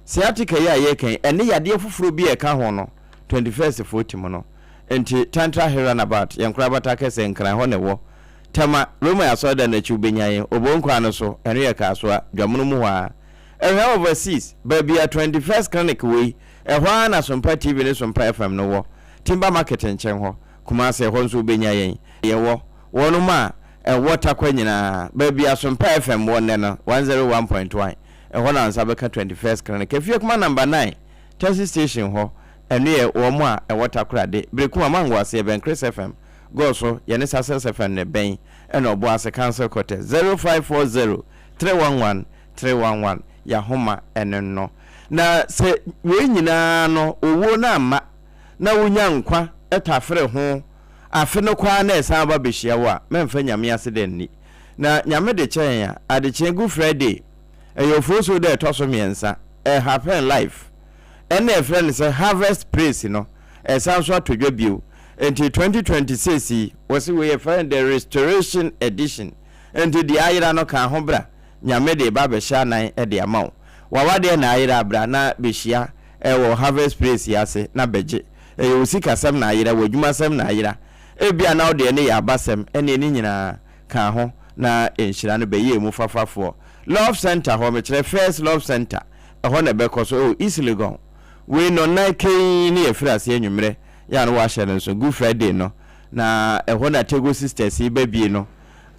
sciatica ya ye kan ene yade fufuro bi e ka ho no 21st 40 mo no enti tantra heran about yankura bataka se nkran ho ne wo tema roma ya so da na chi ubenyaye obonkwa no so ene ye ka so dwamono mu ho a ehwa overseas baby a 21st clinic we ehwa na Sompa TV ne Sompa FM no wo timba market nchen ho kuma se ho nso ubenyaye ye wo wono ma water kwa nyina baby a Sompa FM won ne no 101.1 ehwa na nsa beka 21st clinic efie kuma number 9 taxi station ho enu ye wo mo a water krade breku amango ase ben Chris FM go so ye ne Success FM ne ben ena obo ase cancel kote 0540 311 311 ya homa enno na se we nyina no owo na ama na wonya nkwa etafere ho afe no kwa na esa ba behia wo a memfa nyame ase den ni na nyame de chen ya ade chen Good Friday eyofo so de toso miensa happen life ene a friend say harvest praise no esa so atodwa bio enti 2026 was we find the restoration edition enti di ayira no kan ho bra nyame de ba be sha nan e de amaw wawade na ayira bra na behia wo harvest praise yase na beje usika sam na ayira wadwuma sam na ayira bia na ode ne ya basem ene ni nyina kan ho na enhira no beye mu fafafo love center ho me kire first love center ho na be koso easily gone we no na kai ni efrase anwumre ya no wa hye so Good Friday no na ho na Tego sisters ba bi no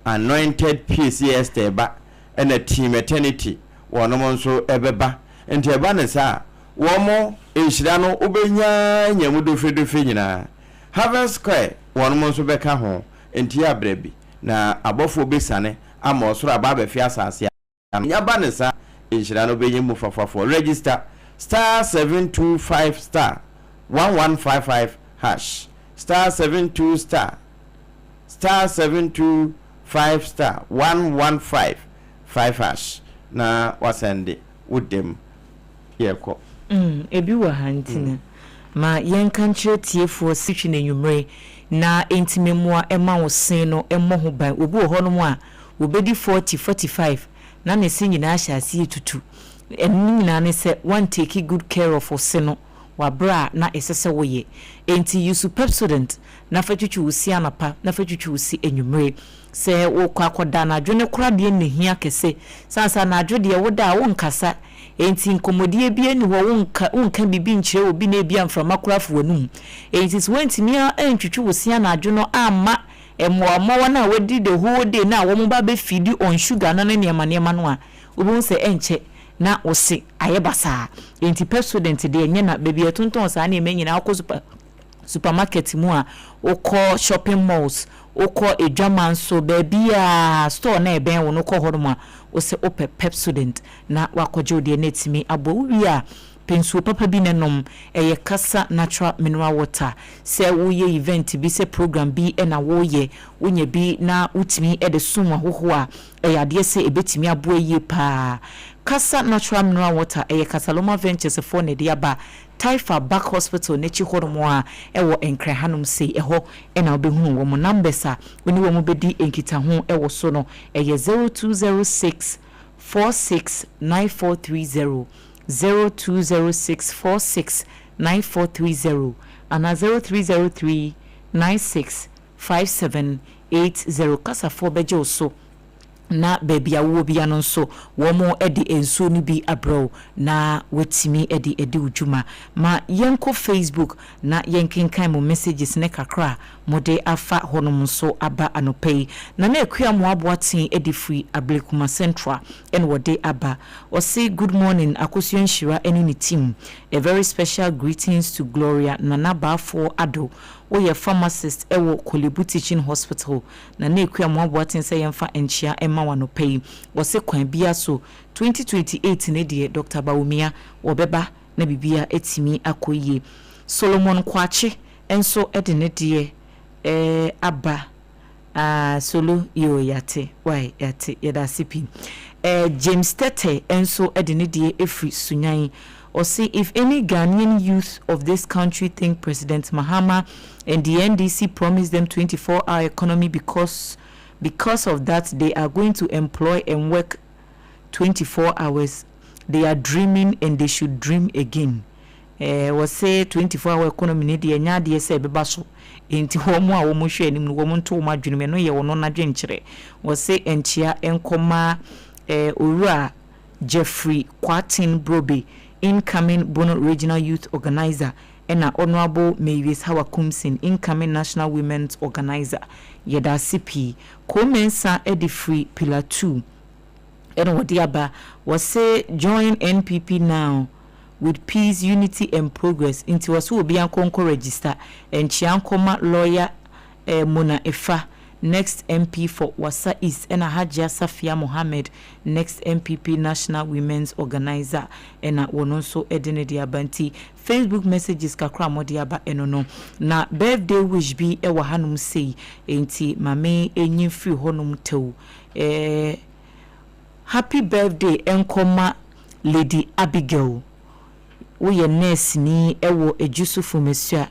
anointed PCS teba and team eternity wono mo nso ebeba enti eba ne sa wo mo enhira no obenya nyamudo fedofe nyina Harvest Square wono mo nso beka ho enti abrebi na abofo besane ama osoro aba ba fi asase nya ba ne sa enhira no benye mu fafafo register star 725 star 1155 hash star 72 star 725 star 115 hash na wasende wudem yeko ebi wa hantina ma yenka nkyere tiefo sitwi na nwumre na entimemua ema wo sen no emo ho ban obi wo hono mu a obedi 40-45 na ne sin nyina ahyase tutu enu nyina ne se one take good care of oseno wabra na esese woye enti yusu pepsodent na fatwitwu usi anapa na fatwitwu usi enwumre se wo kwakoda na adwene kora de ne hia kese sansa na adwo de woda wo nkasa enti nkomodie bia ni wo wonka bibi nkyere obi na bia mframa korafo wanum enti so wantimia entwitwu usi na adwono ama emwa na wadi the whole day na wo mba be feed on sugar na ne nema no a obi se enche na ose ayebasa enti pepsodent de enye na baby etonton sa na emenyina akọ supermarket mu a okọ shopping malls okọ edwaman so baby a store na eben wo no kọ hono a ose ope pepsodent na wakoje ode na etimi abowi a pensuo papa bi nenom eye kasa natural mineral water se wo ye event bi se program bi na wo ye wonya bi na utimi e de sumwa hoho a ade se ebetimi abo ye pa kasa natural mineral water eye Kasaloma Ventures for ne dia ba Taifa Back Hospital ne chi hono a ewo enkre hanom sei eho na obehunu wo mo numbers a oni wo mo bedi enkita ho ewo so no eye 0206 469430 0206 469430 and 0303 965780 kasa for beje so na baby awo bia no so wo mo edi enso ni bi abro na wetimi edi udwuma ma yenko Facebook na yenkenkan mo messages ne kakra mode afa honom so aba anopei na ekua mo aboaten edi free ablekuma central en wode aba o say good morning Akosua Nshira eni ni team, a very special greetings to Gloria Nana Bafo Ado we pharmacist ewo Kolebu Teaching Hospital na ekua mo aboaten say yemfa enchia ema wano pay wose kwan bia so 2028 ne de Dr. Baumia wobeba na bibia etimi akoye Solomon Kwache enso edene de aba solo yo yate why yate yada sipi James Tete enso edene de efri sunyan or say if any Ghanaian youth of this country think President Mahama and the NDC promised them 24-hour economy because of that they are going to employ and work 24 hours, they are dreaming and they should dream again. Was say 24-hour economy ne de nya de say beba so enti homo a womo hwe anim no womo nto ma dwene no ye wono na dwenkyere was say enchia enkoma owura Jeffrey Kwatin Brobe, incoming Bono Regional Youth Organizer, and Honorable Mavis Hawakumsin, incoming National Women's Organizer, Yeda CP, Komensa Edifree Pillar 2. And Wadiaba was say join NPP now with peace, unity, and progress into Wasu Bianconco register and Chiankoma lawyer Mona Efa. Next MP for Wasa East and Hajia Safia Mohammed, next MPP National Women's Organizer, and Wononso Edene Diabanti. Facebook messages kakra modiaba enono na birthday wish be ewa hanum say enti mame enyi free honum tew happy birthday enkoma Lady Abigail we nurse ni ewo ejusufu mesua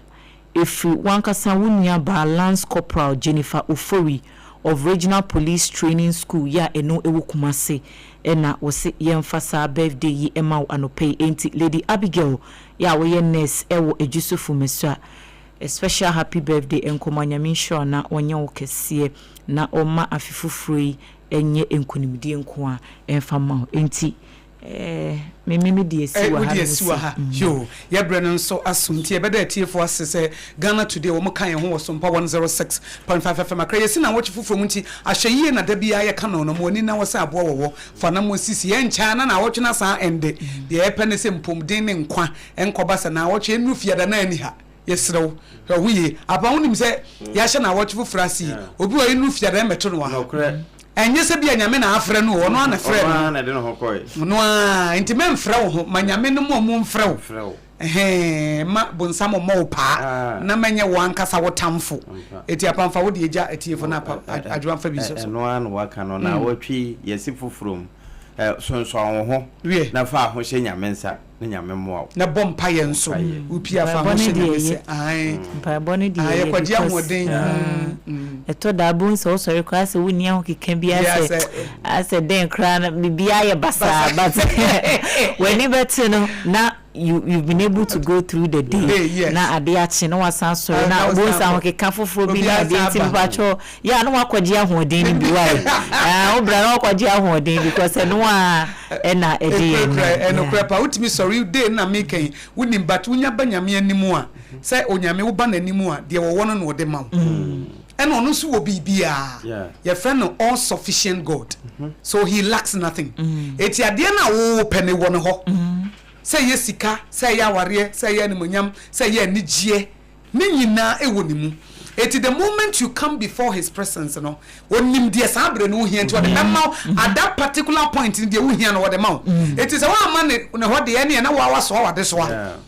if wankasa wunia balance corporal Jennifer Ofori of Regional Police Training School ya eno ewo kumase ena wose yemfasa birthday yi ema anope enti Lady Abigail ya we nurse ewo ejusufu mesua a special happy birthday enkoma nyame sure na onye wokese na oma afifufuri enye enkunimdi enko a enfama enti me die siwa ha yo ya brenon so asumti e beda tiefo asese Ghana today wo kan ye ho Sompa 106.5 FM akra yesi na wo chifufo mu nti ahweye na da bia ye kan no mo ni na wo sa abo wo fa na mo sisi ye ncha na wo twena sa ende de e pene se mpomden ne nkwa enkoba sa na wo twe nu fiada na ani ha yesrew huye aba wonim se ya hye na wo chifufo asi obi wo nu fiada emeto no wa enye se bia nyame na afre no ono na frɛ no na de no hokoi no a enti men frɛ wo ma nyame no mo mfrɛ wo ma bonsam mo pa na menye wo ankasa wo tamfo eti apamfa wo de eja etiefo na adwan fa bi so no an waka no na watwi yesi foforom sonso wo ho na fa ho hye nyame nsa na nyame mo na bompa ye nso upia fa ho hye nyame se ai pa boni di ai kwaji ahoden eto da bun so sorry kwase woni an keka bia se ase den kra na bibia ye basa but when you better no na you've been able to go through the day na ade achi na wasan sorry na bun san keka foforo bi na de nti bacho ya na wakwaji ahoden ni bi wa obra na wakwaji ahoden because no a na ede eno krepa utimi sorry day na making woni but wunya banyame animu a say onyame wo ba nanimu a de wo wono no de ma and on also will be your friend no all sufficient God. So he lacks nothing. It's ya dear na penny one ho. Say yesika, say ya warrior, say ya nimunyam, say ya nijie. Nina ewonimu. It is the moment you come before his presence, no. When nim dear sabre no here to the mouth at that particular point in the uhian or the mouth. It is a one man what the any and our so this one.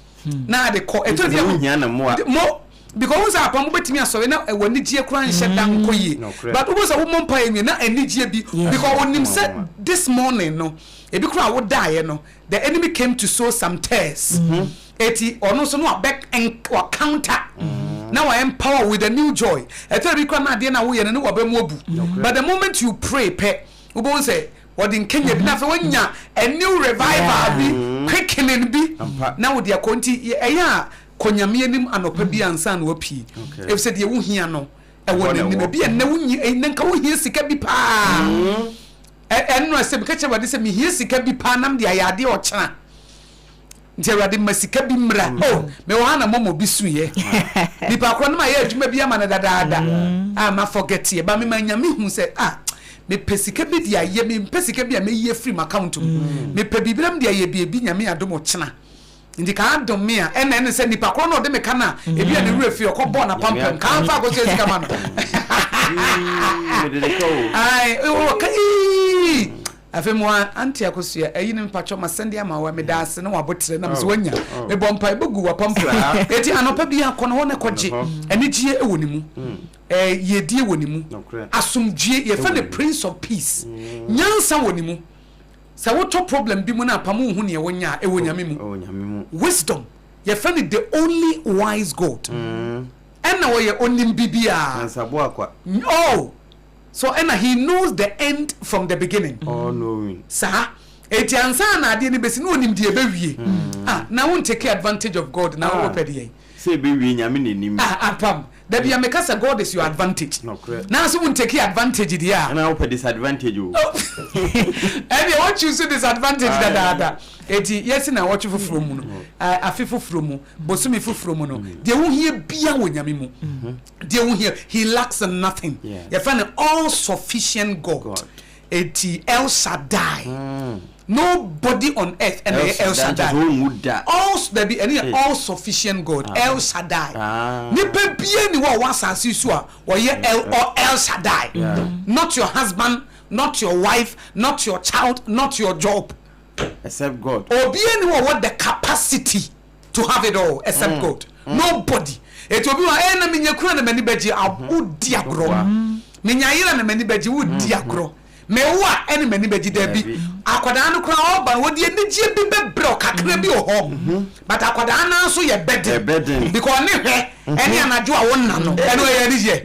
Now they call it more. Because Apam betimi asore na wani gie kran hye dan koyi but wo say wo mompa emi na ani gie bi because onim said this morning no e bi kran wo die no the enemy came to sow some tears eti ono so no back and counter now I empower with a new joy e tell bi kran na de na wo ye no wo ba mu obu but the moment you pray pe wo bo say wodi Kenya bi na fe wonya a new revival bi quickening bi na wodi akonti eya konyame anim anopa bi ansa na wapi if said ye wo hia no e woni nim bi en na wonyi en nka wo hia sika bi pa en no se bi ka che wadi se mi hia sika bi pa nam de ayade o chena nti awade masika bi mra me wo hana momo bi suye nipa kro no ma ye adwuma bi ama na dadaada ma forget ye ba me manyame hu se me pesika bi dia ye me pesika bi a me ye free account me pe bibram dia ye bi nyame adom o chena ndi ka adom me a ene se nipa kro no de me kana e bi a ne wura fi okobọ na pampam ka fa go se sika ma no ai o kai afemwa anti Akosua eyini mpacho masende ama wa medase na wabotre na mso wanya me bompa ebugu wa pampa eti anopa bia kono ho ne koje eni gie ewoni mu yedie woni mu asumdue ye fa the prince of peace nyansa woni mu sa woto problem bi mu na apamu hu ne wonya ewonyame mu wisdom ye fa the only wise god na wo ye onim bibia ansabo akwa so he knows the end from the beginning. Oh knowing. Sir, eti ansa na ade ni besi no onim de ebewie. Now won't take advantage of God now opedi. Say be we nyame nenim. Apam. That be make God is your advantage. No correct. Now so won't take advantage there. Now opedi disadvantage you. And you want choose disadvantage that eti yes na watch fufuro mu no. Afifufuro mu, bosumi fufuro mu no. De wo hie bia wo nyame mu. De wo hie he lacks nothing. You find an all sufficient God. Eti El Shaddai. Nobody on earth and El Shaddai. Also there be any all sufficient God. El Shaddai. Nipa bia ni wo wasasi so a wo ye El Shaddai. Not your husband, not your wife, not your child, not your job. Except God. Obi any what the capacity to have it all except God. Nobody. It will be na me nyakura na mani beji abudi agro. Me nyayira na mani beji wudi agro. Me wa any mani beji debi. Akwada no kra oba wodi enije bi bebre kakra bi ho. But akwada na so ye bedden. Because ne hwe any anajo a wonna no. Eno ye ni je.